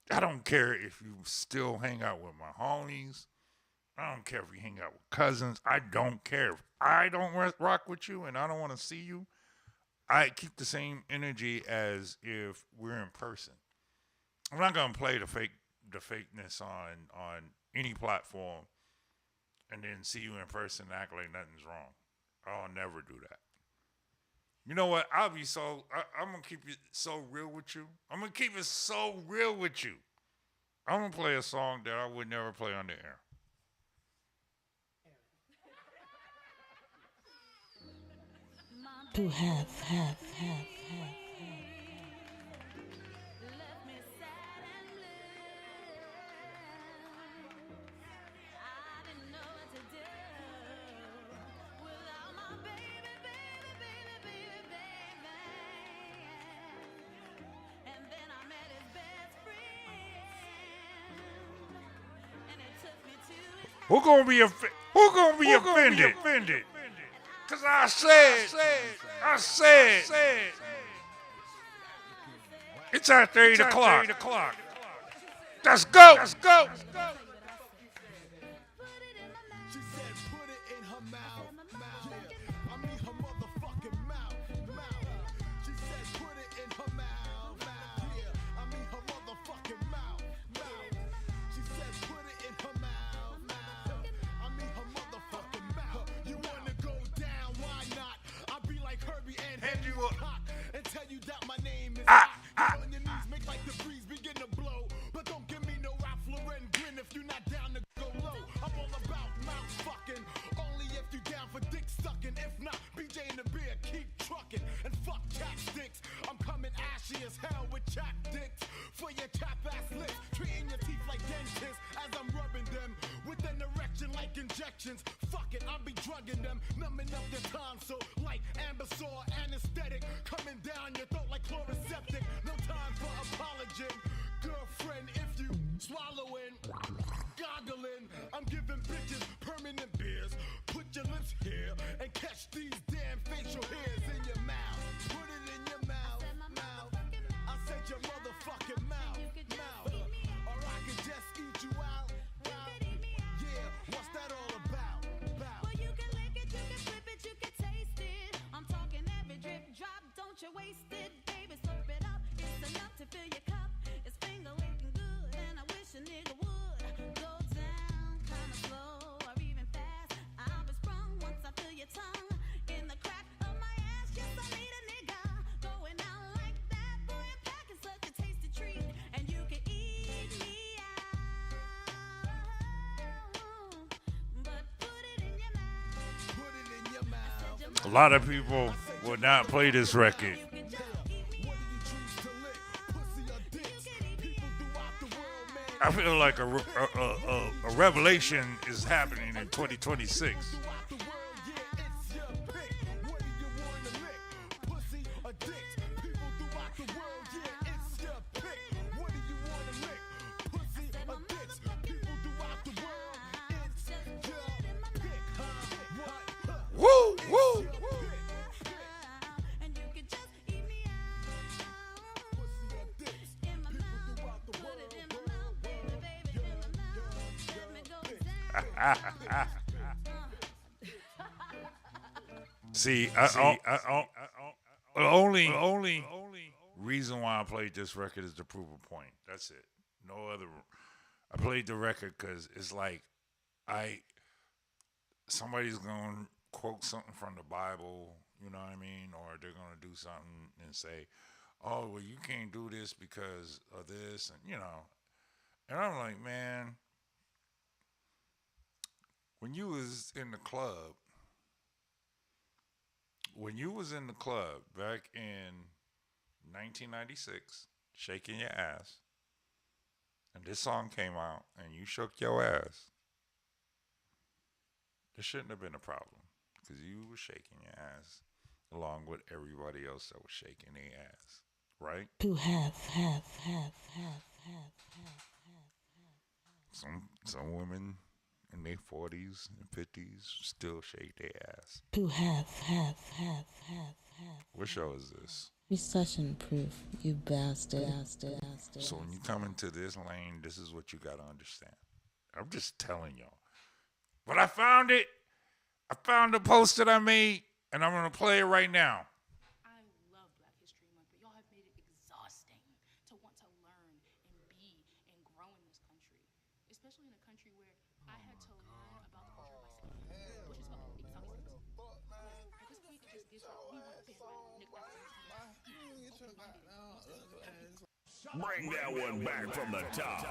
I don't care if you still hang out with my homies. I don't care if you hang out with cousins. I don't care. If I don't rock with you and I don't want to see you, I keep the same energy as if we're in person. I'm not going to play the fakeness on any platform and then see you in person and act like nothing's wrong. I'll never do that. You know what? I'm going to keep it so real with you. I'm going to keep it so real with you. I'm going to play a song that I would never play on the air. To have. Who gonna be offended? Cause I said, it's after 8 o'clock. Let's go. She said, put it in her mouth. Yeah, I mean her motherfucking mouth. She said, put it in her mouth. Yeah, I mean her motherfucking mouth. She said, put it in her mouth. I mean her motherfucking mouth. You wanna go down? Why not? I'll be like Herbie and hand you a cock and tell you that my name is. On your knees, make like the breeze begin to blow. But don't give me no Ralph Lauren grin if you're not down to go low. I'm all about mouth fucking, only if you down for dick sucking. If not, BJ and the beer, keep trucking. And fuck chapsticks, I'm coming ashy as hell with chap dicks. For your chap ass lips, treating your teeth like dentists as I'm rubbing them with an erection like injections. Fuck it, I'll be drugging them, numbing up the tonsil like Ambisor anesthetic. Coming down your throat like chloroseptic. No time for apology. Girlfriend, if you swallowing, goggling, I'm giving bitches permanent beers. Put your lips here and catch these damn facial hairs in your mouth. Put it in your mouth. I said your motherfucking mouth. Or I can just eat you out. Yeah, what's that all about? Well, you can lick it, you can flip it, you can taste it. I'm talking every drip drop, don't you waste it, baby, slurp it up. It's enough to fill your cup. It's finger licking good, and I wish a nigga would go down kind of slow or even fast. I'll be sprung once I feel your tongue in the crack of my ass. Yes, I need a nigga going out like that. Boy, I'm packing such a tasty treat, and you can eat me out. But put it in your mouth. Put it in your mouth. A lot of people would not play this record. I feel like a revelation is happening in 2026. Woo, woo. See, only reason why I played this record is to prove a point. That's it. No other. I played the record because it's like somebody's gonna quote something from the Bible, you know what I mean, or they're gonna do something and say, "Oh, well, you can't do this because of this," and and I'm like, man, when you was in the club. When you was in the club back in 1996, shaking your ass, and this song came out, and you shook your ass, there shouldn't have been a problem, because you were shaking your ass along with everybody else that was shaking their ass, right? To have. Some women in their 40s and 50s still shake their ass. To have. What show is this? Recession Proof, you bastard. So when you come into this lane, this is what you got to understand. I'm just telling y'all. But I found it. I found the post that I made, and I'm going to play it right now. I love Black History Month, but y'all have made it exhausting to want to learn and be and grow in this country, especially in a country where I had to learn about the culture of myself, which is fucking exhausting. Like, this week it just gets like, we want to piss like Nick Bring that one back from the top.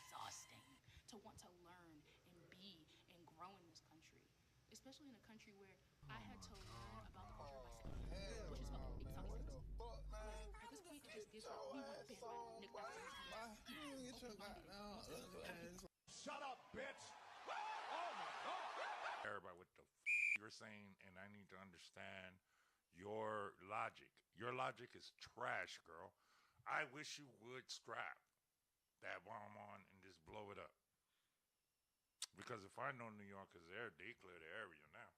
Exhausting to want to learn and be and grow in this country, especially in a country where I had to learn about the culture of myself, which is fucking exhausting. Like, this week it just gets like, we want to piss like Nick Shut up, bitch. Oh my God. Everybody, what the you're saying, and I need to understand your logic. Your logic is trash, girl. I wish you would strap that bomb on and just blow it up. Because if I know New York is there, they clear the area now.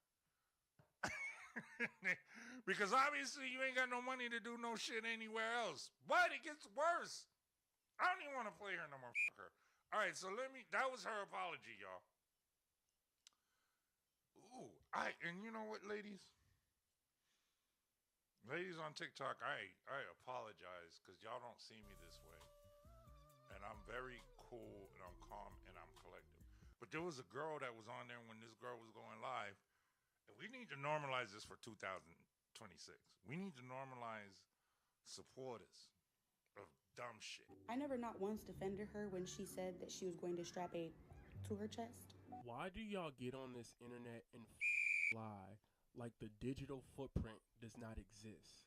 Because obviously you ain't got no money to do no shit anywhere else. But it gets worse. I don't even want to play her no more. Fuck her. All right, so that was her apology, y'all. Ooh, and you know what, ladies? Ladies on TikTok, I apologize because y'all don't see me this way. And I'm very cool and I'm calm and I'm collective. But there was a girl that was on there when this girl was going live. And we need to normalize this for 2026. We need to normalize supporters of dumb shit. I never not once defended her when she said that she was going to strap a to her chest. Why do y'all get on this internet and lie like the digital footprint does not exist?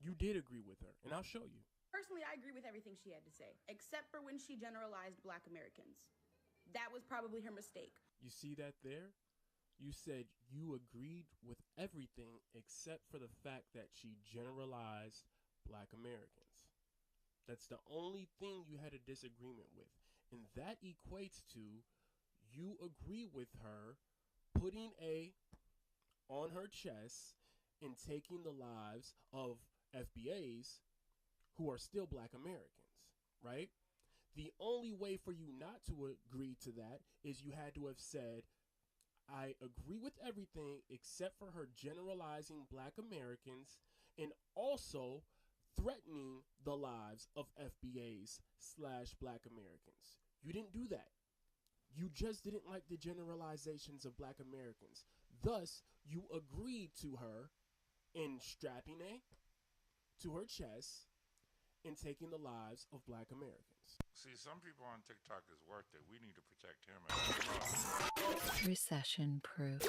You did agree with her, and I'll show you. Personally, I agree with everything she had to say, except for when she generalized Black Americans. That was probably her mistake. You see that there? You said you agreed with everything except for the fact that she generalized Black Americans. That's the only thing you had a disagreement with. And that equates to you agree with her putting a on her chest and taking the lives of FBAs who are still Black Americans, right? The only way for you not to agree to that is you had to have said, I agree with everything except for her generalizing Black Americans and also threatening the lives of FBAs / Black Americans. You didn't do that. You just didn't like the generalizations of Black Americans. Thus, you agreed to her in strapping a to her chest and taking the lives of Black Americans. See, some people on TikTok is worth it. We need to protect him. Recession Proof.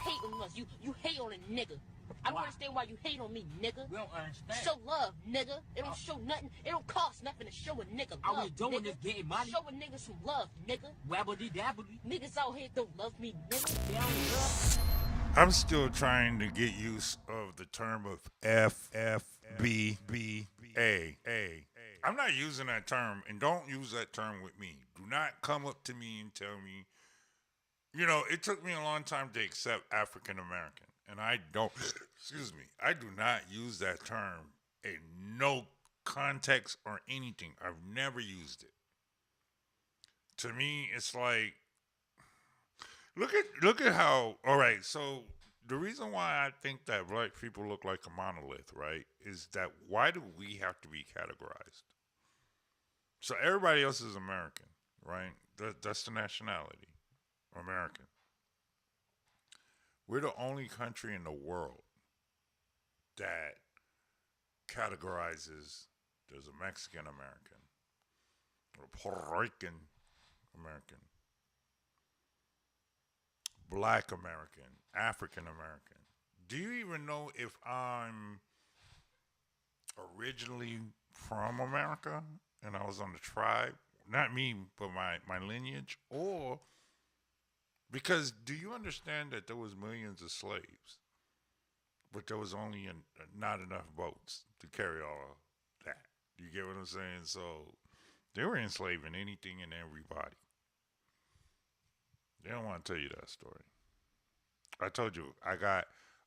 Hate on us. You hate on a nigga. I don't understand why you hate on me, nigga. We don't understand. Show love, nigga. It don't show nothing. It don't cost nothing to show a nigga love. All we doing nigga. is getting money. Show a nigga some love, nigga. Wabbly dabbly. Niggas out here don't love me, nigga. I'm still trying to get use of the term of FFBBA. I'm not using that term, and don't use that term with me. Do not come up to me and tell me You know, it took me a long time to accept African American. And I don't, excuse me, I do not use that term in no context or anything. I've never used it. To me, it's like, look at how, all right, so the reason why I think that black people look like a monolith, right, is that why do we have to be categorized? So everybody else is American, right? That's the nationality, American. We're the only country in the world that categorizes there's a Mexican American, a Puerto Rican American, Black American, African American. Do you even know if I'm originally from America and I was on the tribe? Not me, but my lineage. Or because do you understand that there was millions of slaves, but there was only not enough boats to carry all that? You get what I'm saying? So they were enslaving anything and everybody. They don't want to tell you that story. I told you, I got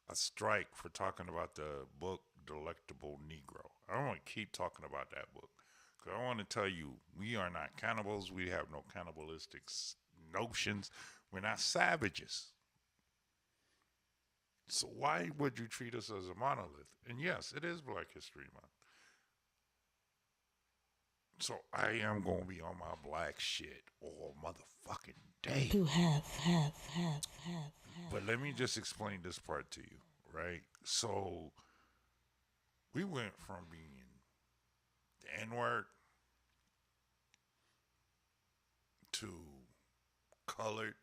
a strike for talking about the book Delectable Negro. I don't want to keep talking about that book. Because I want to tell you, we are not cannibals. We have no cannibalistic notions. We're not savages. So why would you treat us as a monolith? And yes, it is Black History Month. So I am going to be on my black shit all motherfucking day. To have. But let me just explain this part to you, right? So we went from being the N-word to colored.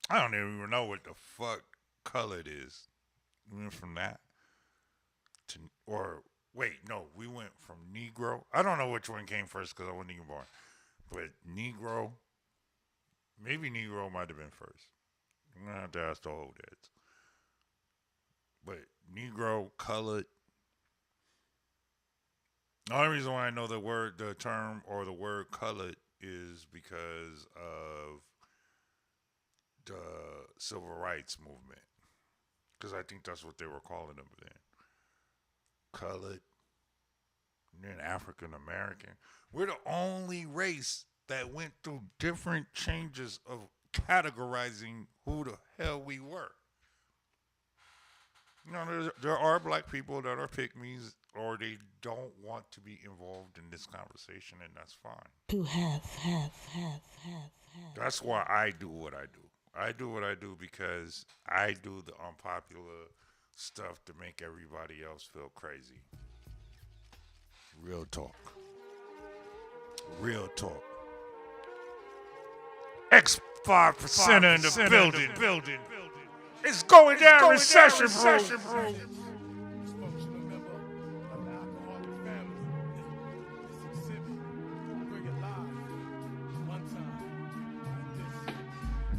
I don't even know what the fuck colored is. We went from that to, or wait, no, we went from Negro. I don't know which one came first because I wasn't even born. But Negro, maybe Negro might have been first. I'm going to have to ask the old heads. But Negro, colored. The only reason why I know the term or the word colored is because of the civil rights movement. Because I think that's what they were calling them then. Colored. And then African American. We're the only race that went through different changes of categorizing who the hell we were. You know, there are black people that are pygmies or they don't want to be involved in this conversation, and that's fine. To have. That's why I do what I do. I do what I do because I do the unpopular stuff to make everybody else feel crazy. Real talk. Real talk. X5% in the building. It's going down, recession proof.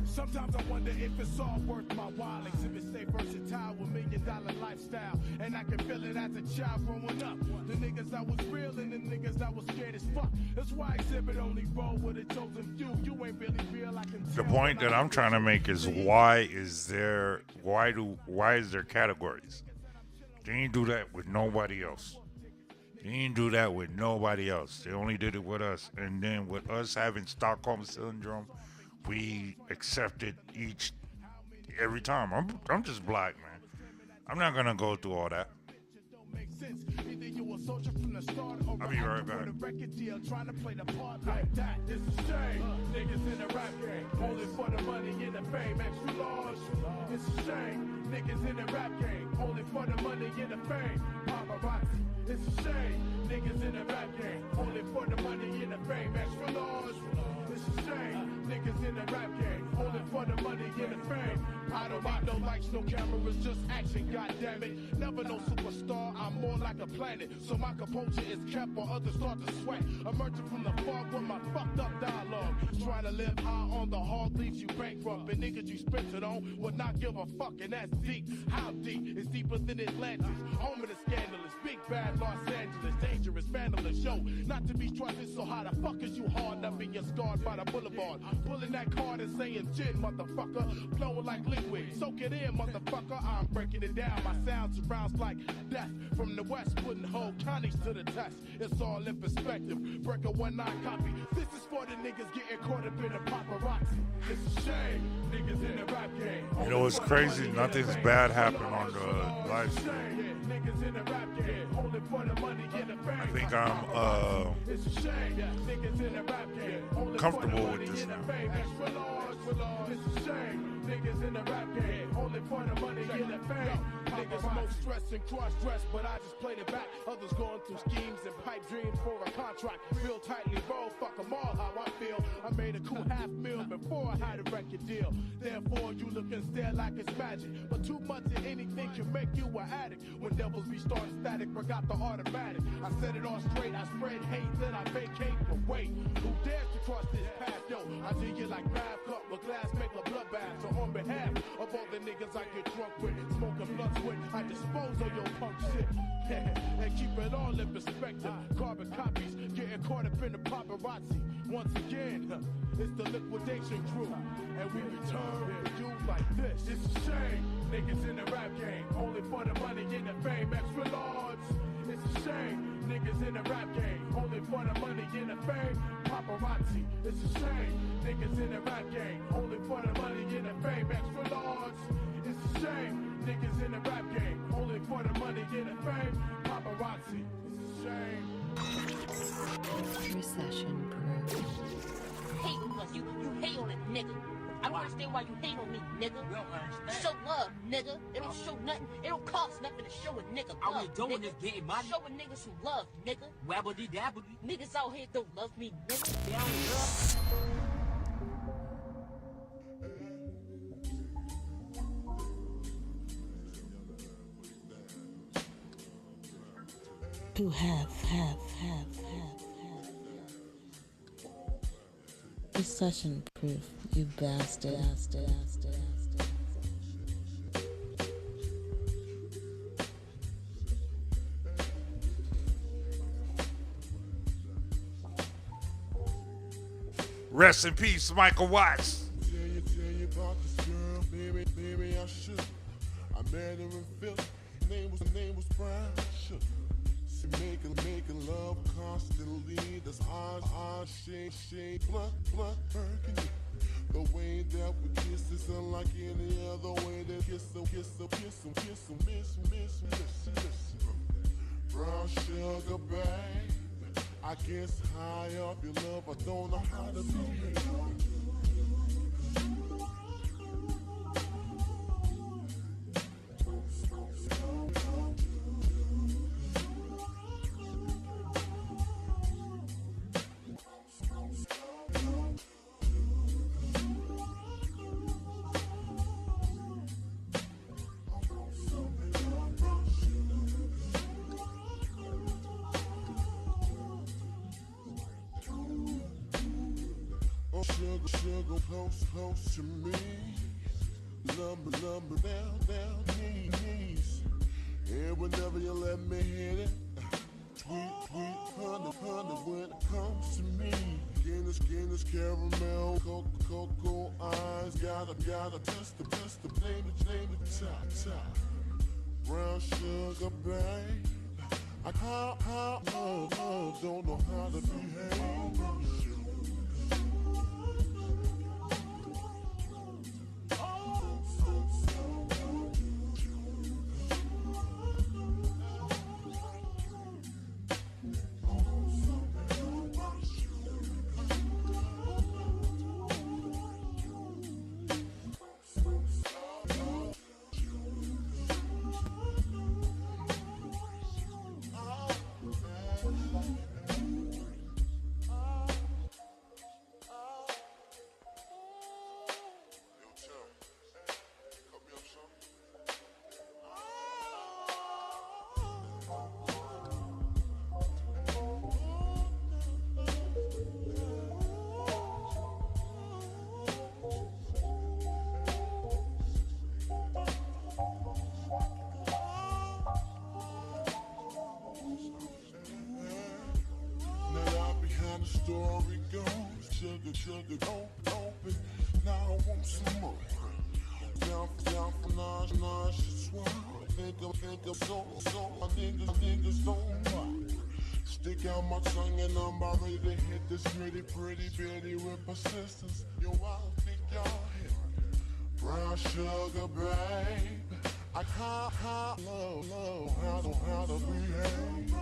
Sometimes I wonder if it's all worth my while. Exhibit stay versatile with $1 million lifestyle. And I can feel it as a child growing up. The niggas that was real and the niggas that was scared as fuck. That's why Exhibit only roll with a chosen few. You ain't really real, I can tell. The point that I'm trying to make is why is there categories? They ain't do that with nobody else. They ain't do that with nobody else. They only did it with us. And then with us having Stockholm Syndrome, we accepted every time. I'm just black, man. I'm not gonna go through all that. I'll be right back. Trying to play the part like that. It's a shame. Niggas in the rap game, only for the money and the fame. Extra large. It's a shame. Niggas in the rap game, only for the money and the fame. Paparazzi. It's a shame. Niggas in the rap game, only for the money and the fame. Extra large. It's a shame. Niggas in the rap game, only for the money and the fame. I don't need no lights, no cameras, just action, goddammit. Never no superstar, I'm more like a planet. So my composure is kept while others start to sweat. Emerging from the fog with my fucked up dialogue. Trying to live high on the hard leaves you bankrupt. And niggas you spent it on would not give a fuck, and that's deep. How deep? It's deeper than Atlantis. Home of the scandalous. big bad Los Angeles, dangerous, vandalous, yo. Not to be trusted, so how the fuck is you hard enough and you're scarred by the boulevard? Pulling that card and saying gin, motherfucker. Flowing like liquid, soak it in, motherfucker. I'm breaking it down, my sound surrounds like death. From the west, putting whole counties to the test. It's all in perspective, break a 1-9 copy. This is for the niggas getting caught up in the paparazzi. It's a shame, niggas in the rap game. You know what's crazy? Nothing's bad happened on the live stream. I think I'm comfortable with this now. It's a shame, niggas in the rap game, only for the money, get the fame. Niggas smoke stress and cross-dress, but I just played it back. Others going through schemes and pipe dreams for a contract. Real tightly roll, fuck them all how I feel. I made a cool $500,000 before I had a record deal. Therefore, you look and stare like it's magic. But too much of anything can make you an addict. When devils be starting static, I got the automatic. I set it all straight, I spread hate, then I vacate. But wait, who dares to cross this path? Yo, I dig it like Crab Cup with glass, make a bloodbath. So on behalf of all the niggas I get drunk with, smoking blunts with, I dispose of your punk shit. And keep it all in perspective. Carbon copies, getting caught up in the paparazzi. Once again, it's the liquidation crew. And we return to you like this. It's a shame, niggas in the rap game, only for the money and the fame, extra large. It's a shame, niggas in the rap game, only for the money and the fame, paparazzi. It's a shame, niggas in the rap game, only for the money and the fame, extra large. It's a shame, niggas in the rap game, only for the money and the fame, paparazzi. It's a shame. Recession Proof. Hate on us. You hate on a nigga. I don't understand why you hate on me, nigga. Show love, nigga. It don't show nothing. It don't cost nothing to show a nigga love. All we doing is getting money. Show a nigga some love, nigga. Wabbity dabbity. Niggas out here don't love me, nigga. They don't love. To have. Recession proof, you bastard. Rest in peace, Michael Watts. Tell you about this girl, baby, I should. I met her in Philly, her name was Brown. Shook. She making love constantly. That's odd, shade, blood, burgundy. The way that we kiss is unlike any other way that kiss, miss. Brown sugar, babe. I guess high up your love, I don't know how to behave. Sugar, close to me. Lumber, down, knees. And whenever you let me hit it, tweet, honey, when it comes to me. Guinness, caramel, cocoa eyes. Gotta test the name it, top. Brown sugar, babe. I don't know how to behave. sugar, dope it. Now I want some more. Down for nine, shit swell. Think of so my niggas don't rock. Stick out my tongue and I'm about ready to hit this pretty bitty with persistence. Yo, I don't think y'all hit brown sugar, babe. I can't love how to behave.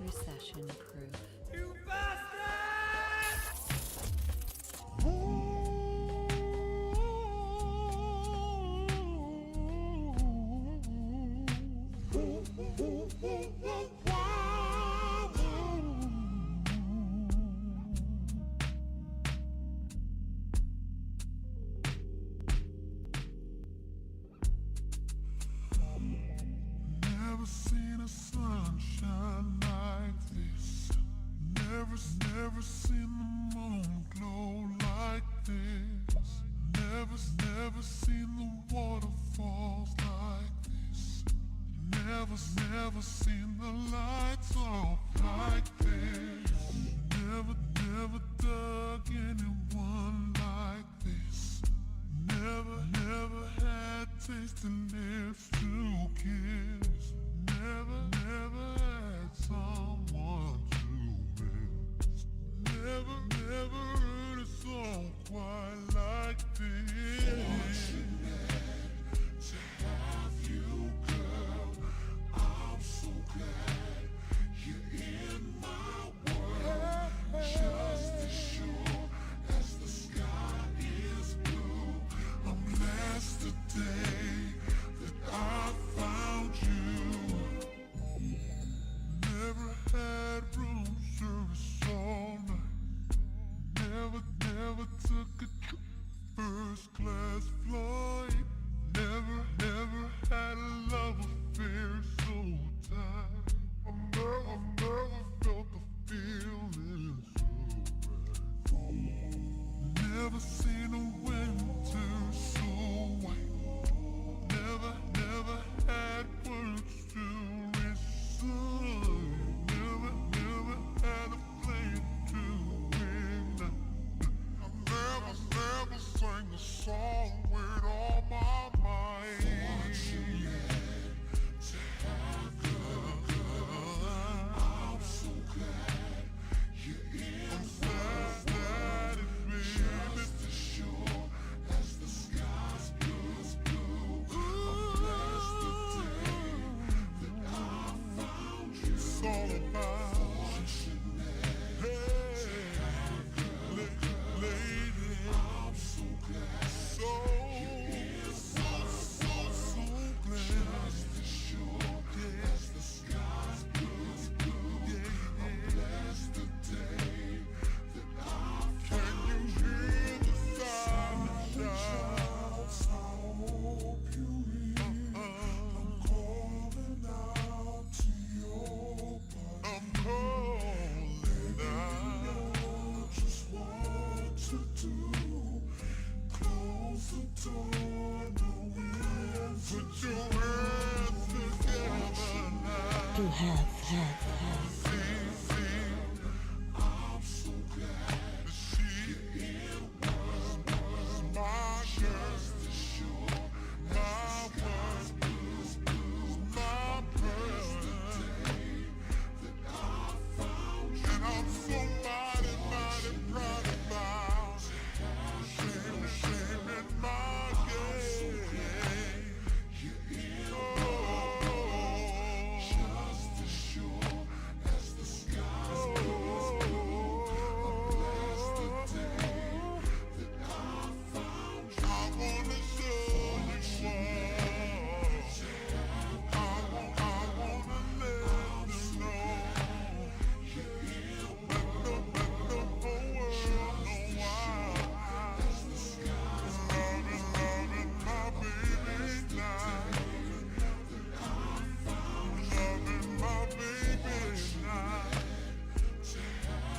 Recession Proof. You bastard! Never seen a sunshine like this. Never seen the moon glow like this. Never seen the waterfalls like this. Never seen the lights off like this. Never dug anyone like this. Never had tasting lips to kiss. Never had someone to miss. Never heard a song quite like this. Fortunate to have you, girl. I'm so glad You have. I'm so glad that she was my girl. Sure, my world, my birthday that I found you. And I'm so mighty proud about shame in my game. Just as sure as the skies is blue, I'm blessed the day that I found you. I wanna show you all. I wanna let you know. Let the whole world know why. Loving my baby now. Loving my baby now.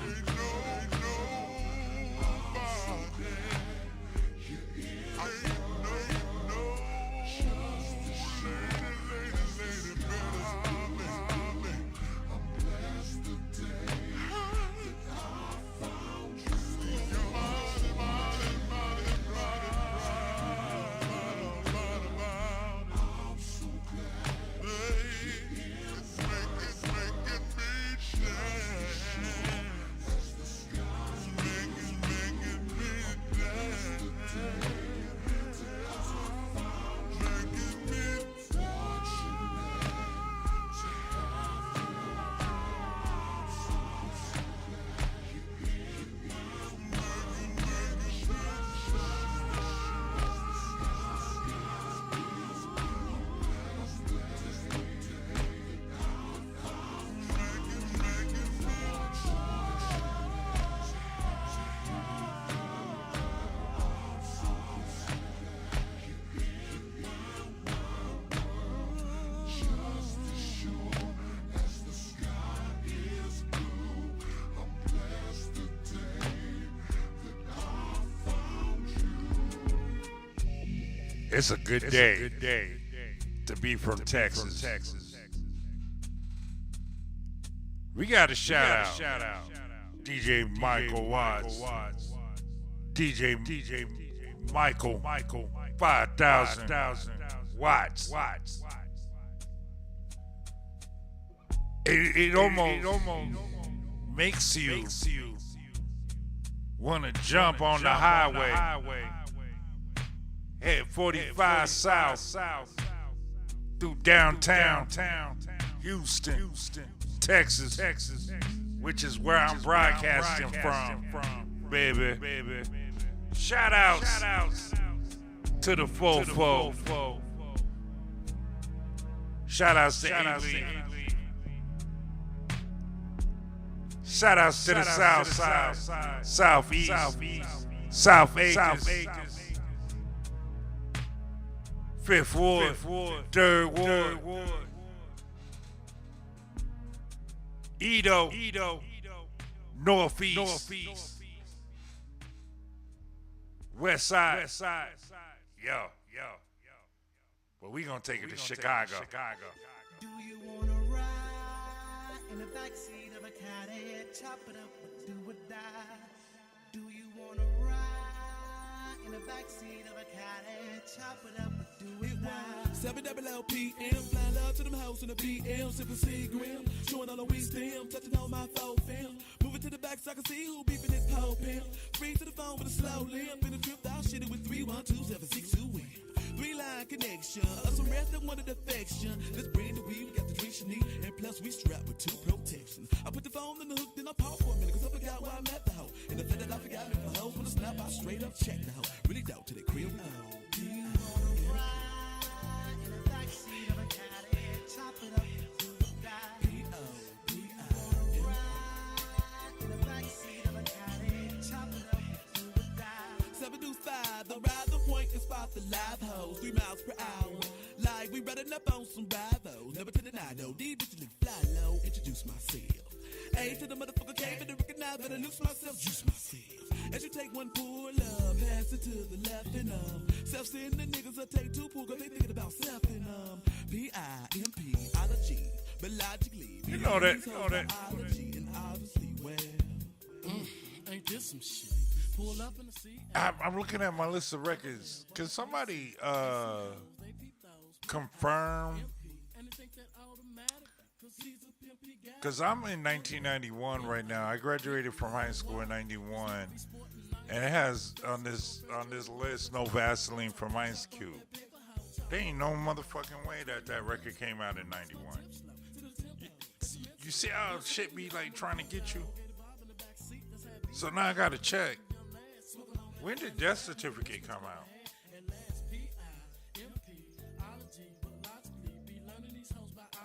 Ain't nobody. Ain't no lady better stop me. I'm blessed the day that I found you. You're mighty I'm so glad. It's making me dance. As the skies making me dance. Making me It's a good day to be from Texas. We got a shout out. DJ Michael Watts. DJ Michael 5,000 watts. It almost makes you want to jump on the highway. Head 45 south through downtown Houston, Texas, which is where I'm broadcasting from, baby. Shout outs to the fofo. Shout outs to Ely. Shout outs to the south side, southeast, South Acres. Fifth Ward, Third Ward, Edo, Northeast, West Side. Yo. But we gonna take it to Chicago. Do you wanna ride in the backseat of a Cadillac? Chop it up or do or die? Do you wanna ride in the backseat of a Cadillac? Chop it up or do it die? 7 LPM, flying love to them hoes in the PM, sipping Seagram, showing all the wisdom, touching on my phone film. Moving to the back so I can see who beefing this pole pimp. Free to the phone with a slow limp, in the trip out shit it with 312-762 win. 3-line connection, us some rest that wanted affection. Let's bring the weed, we got the drinks you need, and plus we strapped with 2 protections. I put the phone in the hook, then I pause for a minute, cause I forgot why I met the hoe. And the fact that I forgot me for hoes, when I snap, I straight up check the hoe. Really down to the crib now. Do you wanna ride in the backseat of a Cadillac? Chop it up or do or die? Do you wanna ride in the backseat of a Cadillac? Chop it up or do or die? 725, the ride the point and spot the live hoes, 3 miles per hour. Like we running up on some Bravos, never to deny though. These bitches look fly low, introduce myself. A to the motherfucker came and recognize that I lose myself, juice myself. As you take one pull up, pass it to the left and self-sending niggas will take 2 pull, cause they thinking about self and P-I-M-P-ology. But logically, You know that. You know that. and obviously, well, ain't this some shit? Pull up in the seat. I'm looking at my list of records. Can somebody confirm? Because I'm in 1991 right now. I graduated from high school in 91. And it has on this list no Vaseline from Ice Cube. There ain't no motherfucking way that record came out in 91. You see how shit be like trying to get you? So now I gotta check. When did Death Certificate come out?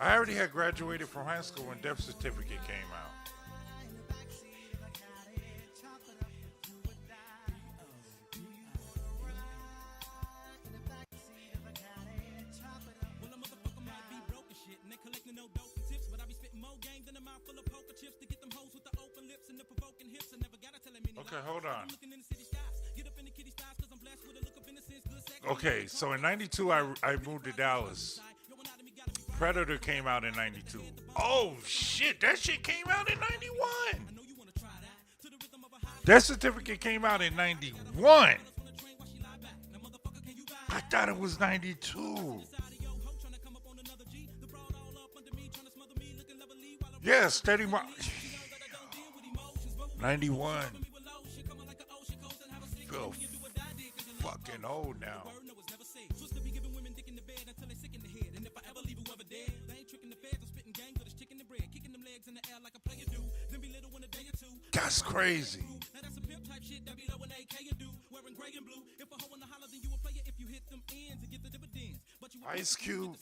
I already had graduated from high school when Death Certificate came out. Okay, hold on. Okay, so in 92, I moved to Dallas. Predator came out in 92. Oh, shit, that shit came out in 91. That Certificate came out in 91. I thought it was 92. Yeah, Steady March. 91. Feel fucking old now. That's crazy. Ice Cube,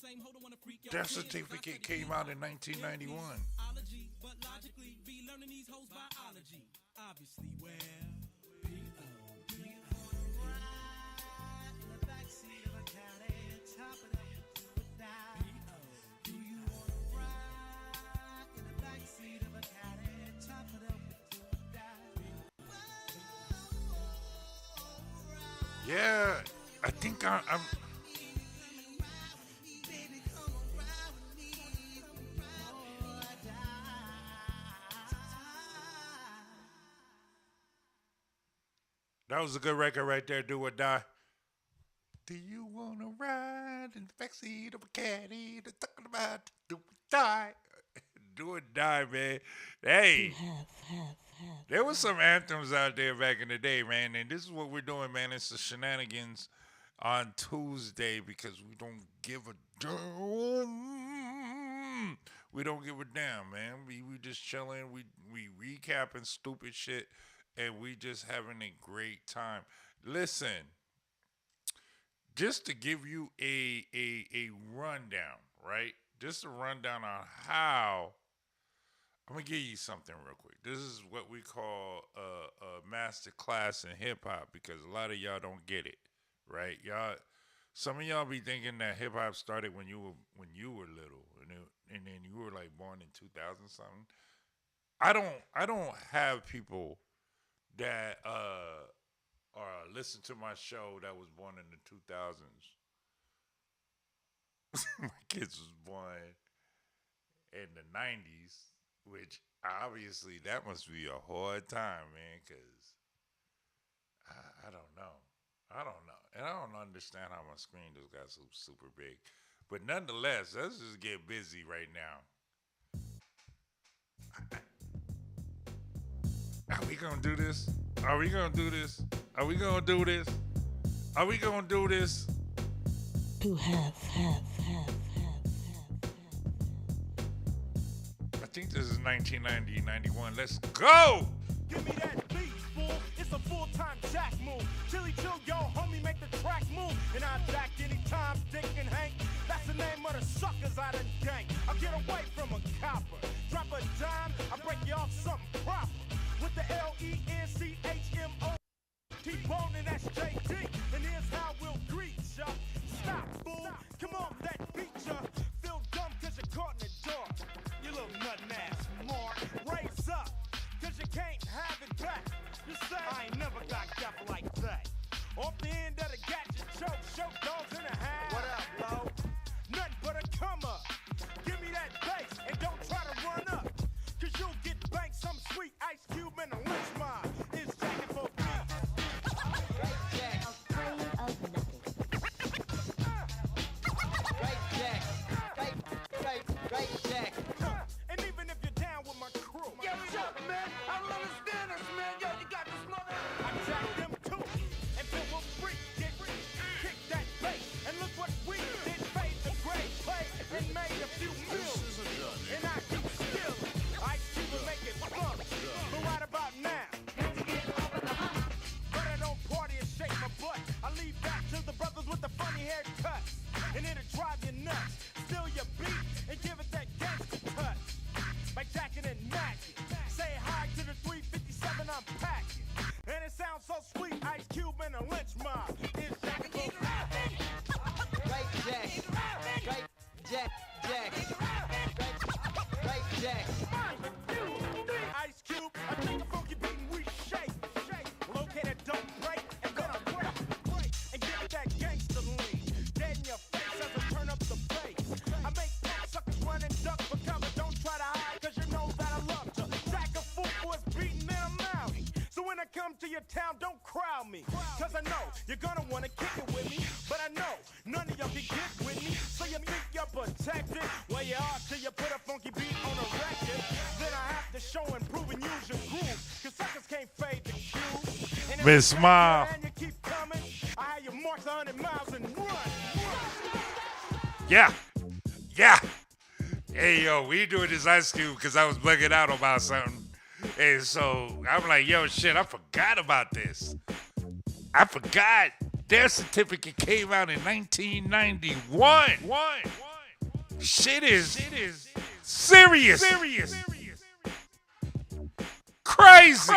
Death Certificate came out in 1991. Yeah, I think I'm. That was a good record right there, Do or Die. Do you want to ride in the backseat of a caddy? They're talking about Do or Die. Do or Die, man. Hey. There was some anthems out there back in the day, man, and this is what we're doing, man. It's the shenanigans on Tuesday because we don't give a damn. We don't give a damn, man. We just chilling. We recapping stupid shit, and we just having a great time. Listen, just to give you a rundown, right? Just a rundown on how. I'm going to give you something real quick. This is what we call a master class in hip-hop because a lot of y'all don't get it, right? Some of y'all be thinking that hip-hop started when you were little and then you were like born in 2000 something. I don't have people that listen to my show that was born in the 2000s. My kids was born in the 90s. Which, obviously, that must be a hard time, man, because I don't know. And I don't understand how my screen just got so super big. But nonetheless, let's just get busy right now. Are we going to do this? Are we going to do this? Are we going to do this? Are we going to do this? To have. I think this is 1990, 91. Let's go! Give me that beat, fool. It's a full-time jack move. Chili chill, yo, homie, make the track move. And I jack anytime, Dick and Hank. That's the name of the suckers I done gang. I'll get away from a copper. Drop a dime, I break you off something proper. With the Lenchmo. T-Bone, that's JD. And here's how we'll greet ya. Stop, fool. Come on, that beat ya. Feel dumb cause you're caught in the dark. You little nut-ass mark. Raise up, cause you can't have it back. You say, I ain't never got death like that. Off the end of the gadget choke, show dogs in the house. What up, low? Nothing but a come up. Give me that bass come to your town, don't crowd me. Cause I know you're gonna wanna kick it with me. But I know none of y'all can get with me. So you think you're protected? Well, you are till you put a funky beat on a record. Then I have to show and prove and use your groove. Cause suckers can't fade the cue. And if Miss you Ma. and you keep coming, I have you march 100 miles and run. Yeah. Yeah. Hey, yo, we doing this Ice Cube because I was bugging out about something. And so I'm like, yo, shit, I forgot about this. I forgot. Their certificate came out in 1991. Shit is serious. Crazy.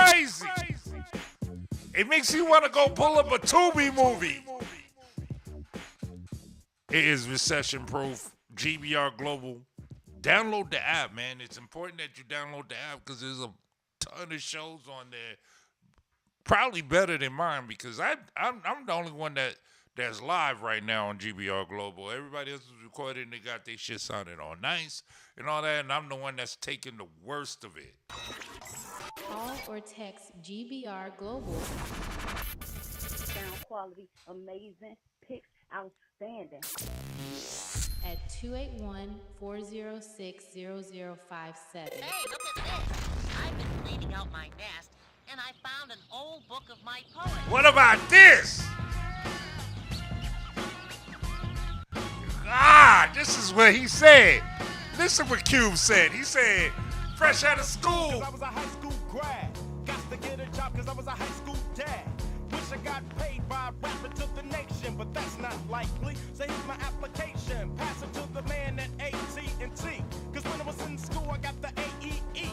It makes you want to go pull up a Tubi movie. It is Recession Proof, GBR Global. Download the app, man. It's important that you download the app because there's a ton of shows on there. Probably better than mine because I'm the only one that's live right now on GBR Global. Everybody else is recording. They got their shit sounding all nice and all that, and I'm the one that's taking the worst of it. Call or text GBR Global. Sound quality, amazing. Picks, outstanding. At 281-406-0057. Hey, look at this. I've been cleaning out my nest, and I found an old book of my poems. What about this? This is what he said. Listen what Cube said. He said, fresh out of school. Cause I was a high school grad. Got to get a job cause I was a high school dad. Wish I got paid by rapping to the nation, but that's not likely. So here's my application. Pass it to the man at AT&T. Cause when I was in school, I got the AEE.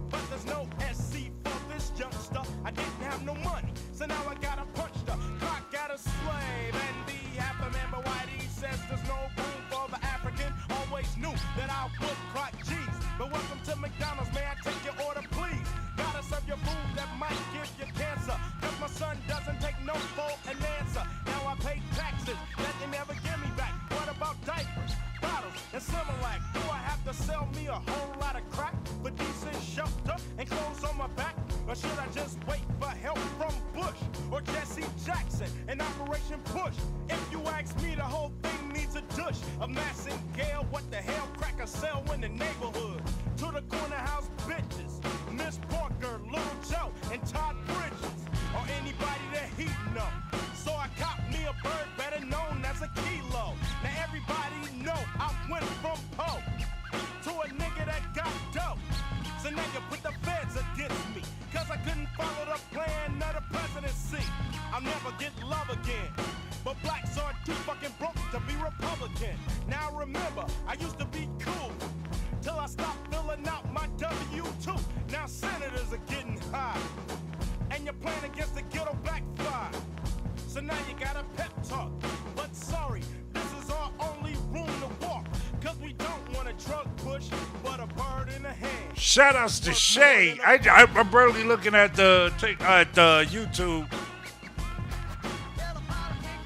But there's no SC for this youngster. I didn't have no money, so now I gotta punch the clock, got a slave. And be happy, man, but Whitey says there's no room for the African. Always knew that I would clock G's. But welcome to McDonald's, may I take your order, please? Gotta serve your food that might give you cancer. Cause my son doesn't take no for an answer. Now I pay taxes that they never give me back. What about diapers, bottles, and Similac? Do I have to sell me a whole lot of crack for decent shelter and clothes on my back? Or should I just wait for help from Bush or Jesse Jackson and Operation Push? If you ask me, the whole thing needs a douche. A Massingale, what the hell, crack a cell in the neighborhood? To the corner house bitches, Miss Parker, Little Joe, and Todd Bridges, or anybody that he know. So I caught me a bird better known as a kilo. Now everybody know I went from Poe to a nigga that got dope. So now you put the feds against me, cause I couldn't follow the plan of the presidency. I'll never get love again, but blacks are too fucking broke to be Republican. Now remember, I used to be cool, till I stopped filling out my W-2. Now senators are getting high, and your plan against the ghetto backfire. So now you got a pep talk, but sorry, this is our only room to walk. Cause we don't want a drug push, but a bird in the hand. Shout outs to Shay. I'm barely looking at the YouTube.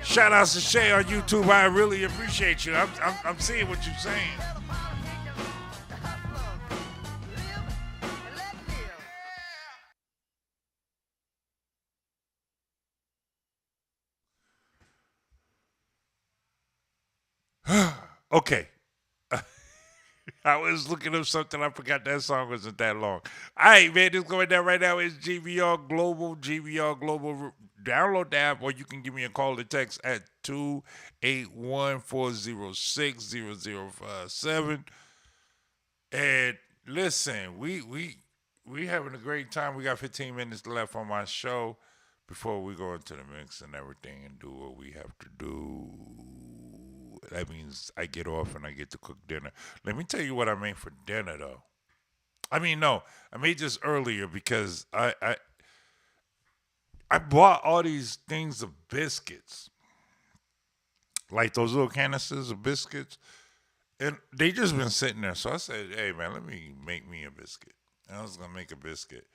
Shout outs to Shay on YouTube. I really appreciate you. I'm seeing what you're saying. Okay. I was looking up something. I forgot that song wasn't that long. All right, man. This going down right now is GVR Global. GVR Global. Download the app, or you can give me a call or text at 281-406-0057. And listen, we having a great time. We got 15 minutes left on my show before we go into the mix and everything and do what we have to do. That means I get off and I get to cook dinner. Let me tell you what I made for dinner, though. I made this earlier because I bought all these things of biscuits, like those little canisters of biscuits, and they just been sitting there. So I said, hey, man, let me make me a biscuit. And I was going to make a biscuit.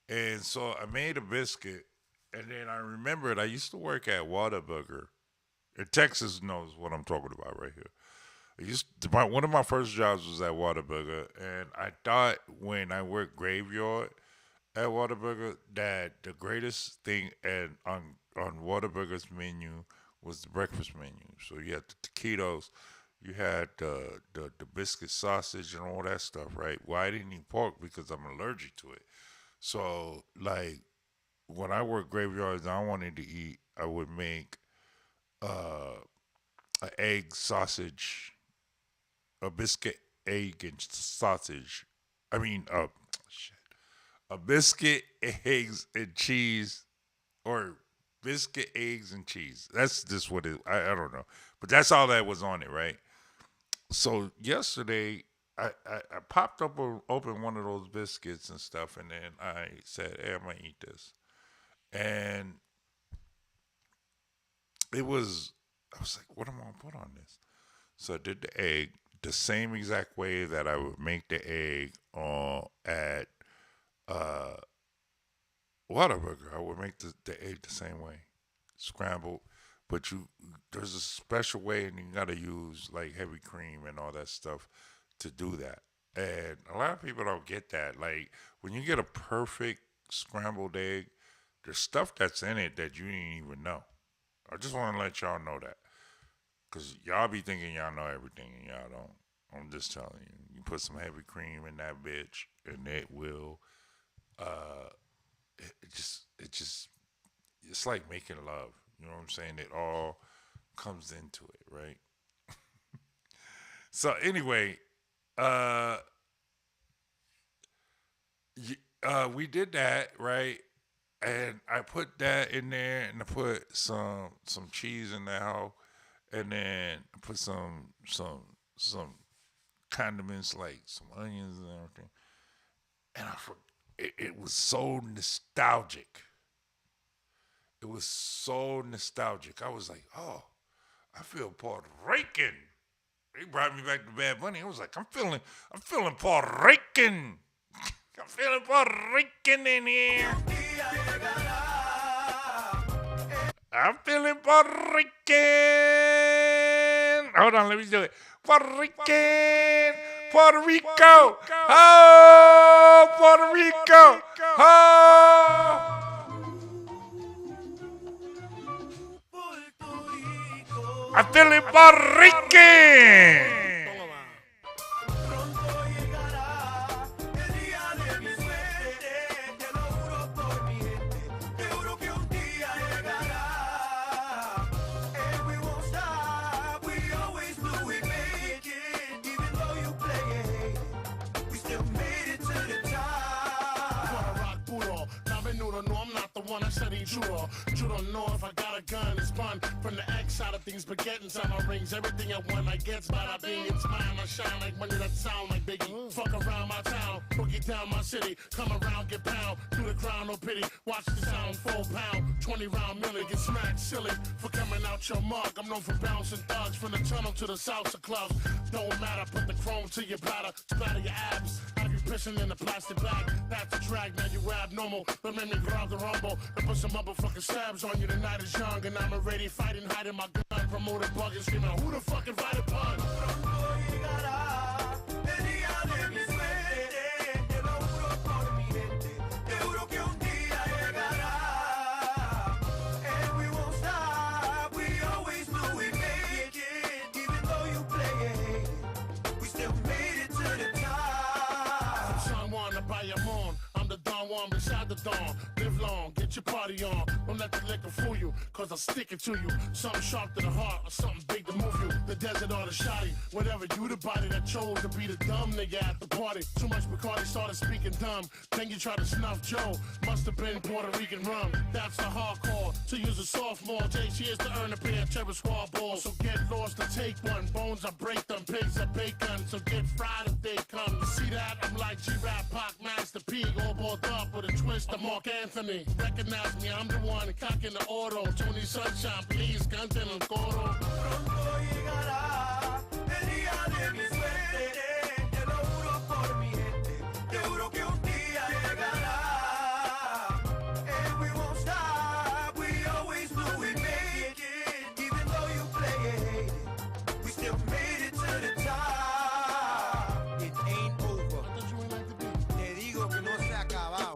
And so I made a biscuit, and then I remembered I used to work at Whataburger. And Texas knows what I'm talking about right here. One of my first jobs was at Whataburger, and I thought when I worked graveyard at Whataburger that the greatest thing on Whataburger's menu was the breakfast menu. So you had the taquitos, you had the biscuit sausage and all that stuff, right? Well, I didn't eat pork because I'm allergic to it. So like when I worked graveyards, I wanted to eat. I would make uh, an egg sausage, a biscuit, egg, and sausage. I mean, shit. A biscuit, eggs, and cheese, or biscuit, eggs, and cheese. That's just what it. I don't know, but that's all that was on it, right? So yesterday, I popped up open one of those biscuits and stuff, and then I said, "Hey, I'm gonna eat this," and it was. I was like, "What am I gonna put on this?" So I did the egg the same exact way that I would make the egg at uh, Whataburger. I would make the egg the same way, scrambled. But there's a special way, and you gotta use like heavy cream and all that stuff to do that. And a lot of people don't get that. Like when you get a perfect scrambled egg, there's stuff that's in it that you didn't even know. I just want to let y'all know that. Because y'all be thinking y'all know everything and y'all don't. I'm just telling you. You put some heavy cream in that bitch and it will, it's like making love. You know what I'm saying? It all comes into it, right? So anyway, we did that, right? And I put that in there and I put some cheese in that hoe. And then I put some condiments like some onions and everything. And it was so nostalgic. It was so nostalgic. I was like, oh, I feel Puerto Rican. They brought me back to Bad Bunny. I was like, I'm feeling Puerto Rican. I'm feeling Puerto Rican in here. I'm feeling Puerto Rican. Hold on, let me do it. Puerto Rican. Puerto Rico. Oh, Puerto Rico. Oh. I'm feeling Puerto Rican. One I said ain't true. You don't know if I got a gun. It's fun from the X side of things, but getting inside my rings. Everything I want, I get. Bada bing, it's mine. I shine like money that sound like Biggie. Fuck around my town, boogie down my city. Come around, get pound. Do the crown, no pity. Watch the sound, 4 pound. 20 round million, get smacked silly for coming out your mug. I'm known for bouncing thugs from the tunnel to the salsa clubs. Don't matter, put the chrome to your bladder, splatter your abs. Have you pissing in the plastic bag? That's a drag, now you abnormal. But make me grab the rumble and put some motherfucking stabs on you. The night is young and I'm already fighting, hiding my gun, promoting bugging, screaming, who the fuck invited pun? Beside the dawn, live long, get your party on. Don't let the liquor fool you, cause I'll stick it to you. Something sharp to the heart, or something big to move you. The desert or the shoddy, whatever you the body that chose to be the dumb nigga at the party. Too much Bacardi started speaking dumb. Then you try to snuff Joe, must have been Puerto Rican rum. That's the hardcore, to use a sophomore. Takes years to earn a pair of cherry squad balls. So get lost to take one, bones I break them, pigs I bacon. So get fried if they come. You see that? I'm like G-Rap, Pac, Master P, all balled up with a twist of Mark Anthony. Recognize me, I'm the one cocking the auto. Tony Sunshine, please, canten el coro. Pronto llegará el día de mi suerte. Te lo juro por mi gente. Te juro que un día llegará. And we won't stop. We always do. We make it. Even though you play it, we still made it to the top. It ain't over. Te digo que no se ha acabado.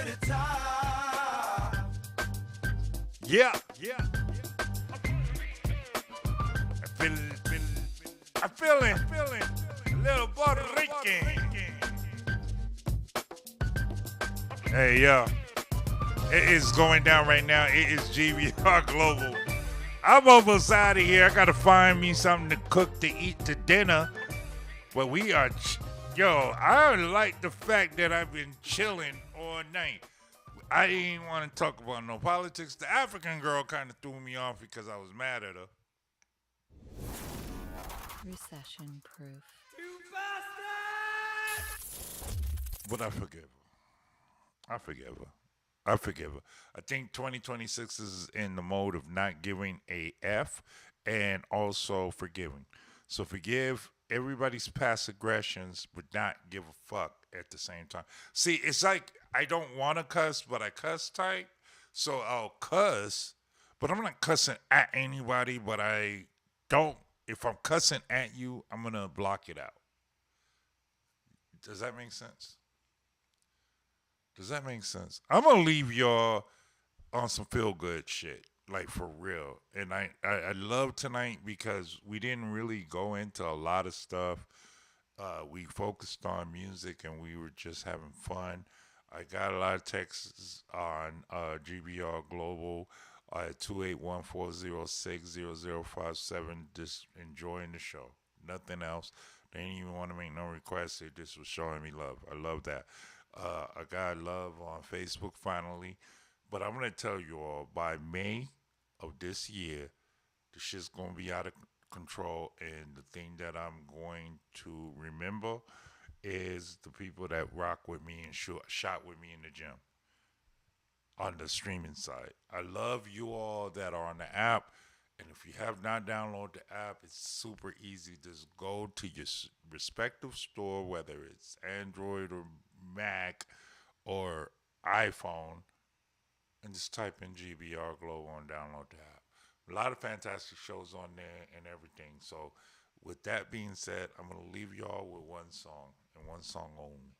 the top. Yeah. I feel it. Little Puerto Rican. Hey, yo. It is going down right now. It is GBR Global. I'm almost out of here. I got to find me something to cook to eat to dinner. But we are... Yo, I like the fact that I've been chilling all night. I didn't want to talk about no politics. The African girl kind of threw me off because I was mad at her. Recession Proof. But I forgive her. I think 2026 is in the mode of not giving a F and also forgiving. So forgive everybody's past aggressions, but not give a fuck at the same time. See, it's like I don't want to cuss, but I cuss type. So I'll cuss, but I'm not cussing at anybody, but I don't. If I'm cussing at you, I'm going to block it out. Does that make sense? I'm going to leave y'all on some feel-good shit, like for real. And I love tonight because we didn't really go into a lot of stuff. We focused on music and we were just having fun. I got a lot of texts on GBR Global at 281-406-0057, just enjoying the show. Nothing else. They didn't even want to make no requests. They just was showing me love. I love that. I got love on Facebook finally. But I'm going to tell you all, by May of this year, the shit's going to be out of control. And the thing that I'm going to remember is the people that rock with me and shot with me in the gym on the streaming side. I love you all that are on the app. And if you have not downloaded the app, it's super easy. Just go to your respective store, whether it's Android or Mac or iPhone, and just type in GBR Global and download the app. A lot of fantastic shows on there and everything. So with that being said, I'm going to leave y'all with one song and one song only.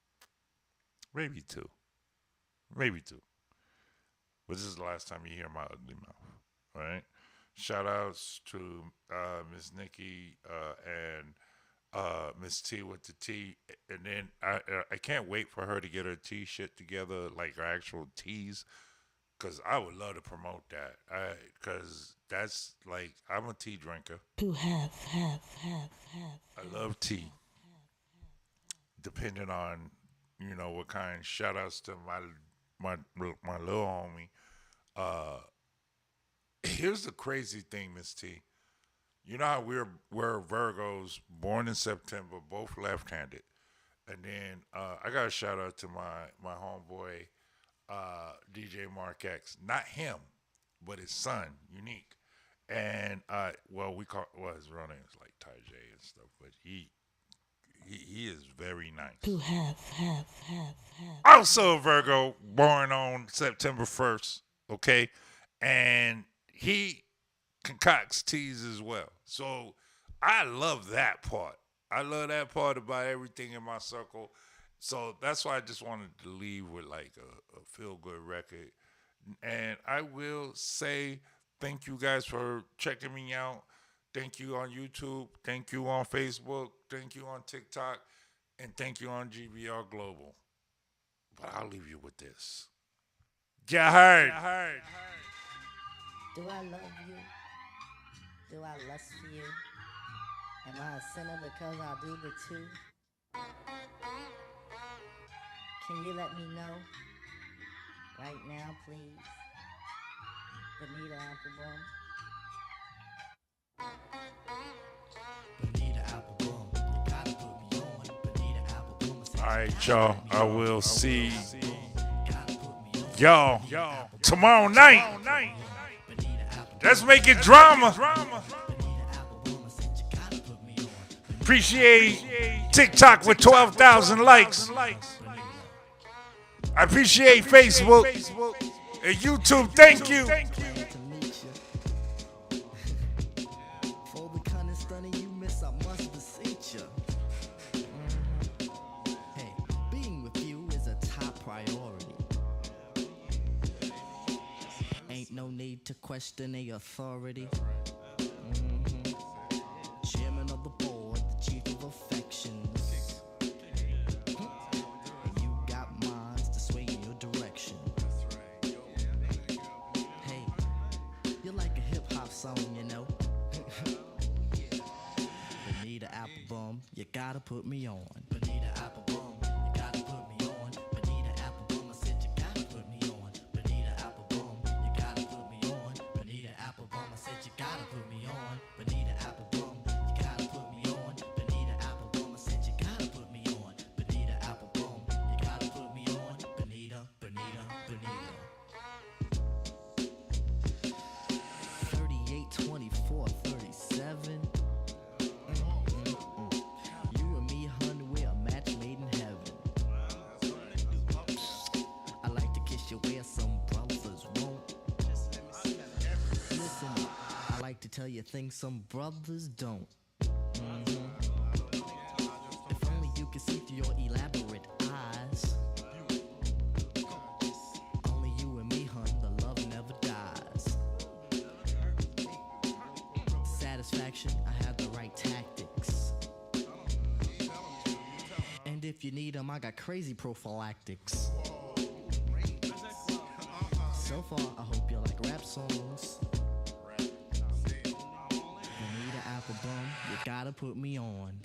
Maybe two. But this is the last time you hear my ugly mouth. All right? Shout outs to Miss Nikki and Miss T with the T. And then I can't wait for her to get her tea shit together, like her actual teas. Because I would love to promote that. Because that's like, I'm a tea drinker. To have. I love tea. Depending on, what kind. Shout outs to my little homie. Here's the crazy thing, Miss T. You know how we're Virgos, born in September, both left-handed. And then I got a shout out to my homeboy, DJ Mark X. Not him, but his son, Unique. And his real name is like Ty J and stuff, but he is very nice. To have. Also a Virgo, born on September 1st, okay? And he concocts teas as well. So I love that part. I love that part about everything in my circle. So that's why I just wanted to leave with like a feel-good record. And I will say thank you guys for checking me out. Thank you on YouTube. Thank you on Facebook. Thank you on TikTok. And thank you on GBR Global. But I'll leave you with this. You heard. Do I love you? Do I lust for you? Am I a sinner because I do the two? Can you let me know? Right now, please. Bonita Applebum. Bonita Applebum. You gotta put me on. Bonita Applebum. All right, y'all. I will see y'all tomorrow night. Let's make it drama. Appreciate TikTok with 12,000 likes. I appreciate Facebook and YouTube. Thank you. For the kind of stunning you miss, I must beseech you. Hey, being with you is a top priority. no need to question the authority. Chairman of the board, the chief of affections. You got minds to sway in your direction. Hey, you're like a hip-hop song, you know. Bonita Applebum, you gotta put me on. Bonita Applebum, you gotta put me on. Bonita Applebum, I said you gotta put me on. Bonita Applebum, you gotta put me on. Bonita Applebum, I said you gotta put me on. Bonita Applebum, you gotta put me on. Bonita Applebum, I said you gotta put me on. Bonita Applebum, you gotta put me on. Bonita, Bonita, Bonita. 38, 24, 37. You and me, hun, we're a match made in heaven. I like to kiss you where some brothers won't. Listen up, I like to tell you things some brothers don't. If only you could see through your elaborate eyes. Only you and me, hun, the love never dies. Satisfaction, I have the right tactics. And if you need them, I got crazy prophylactics. So far, I hope you like rap songs. Bonita Applebum, you gotta put me on.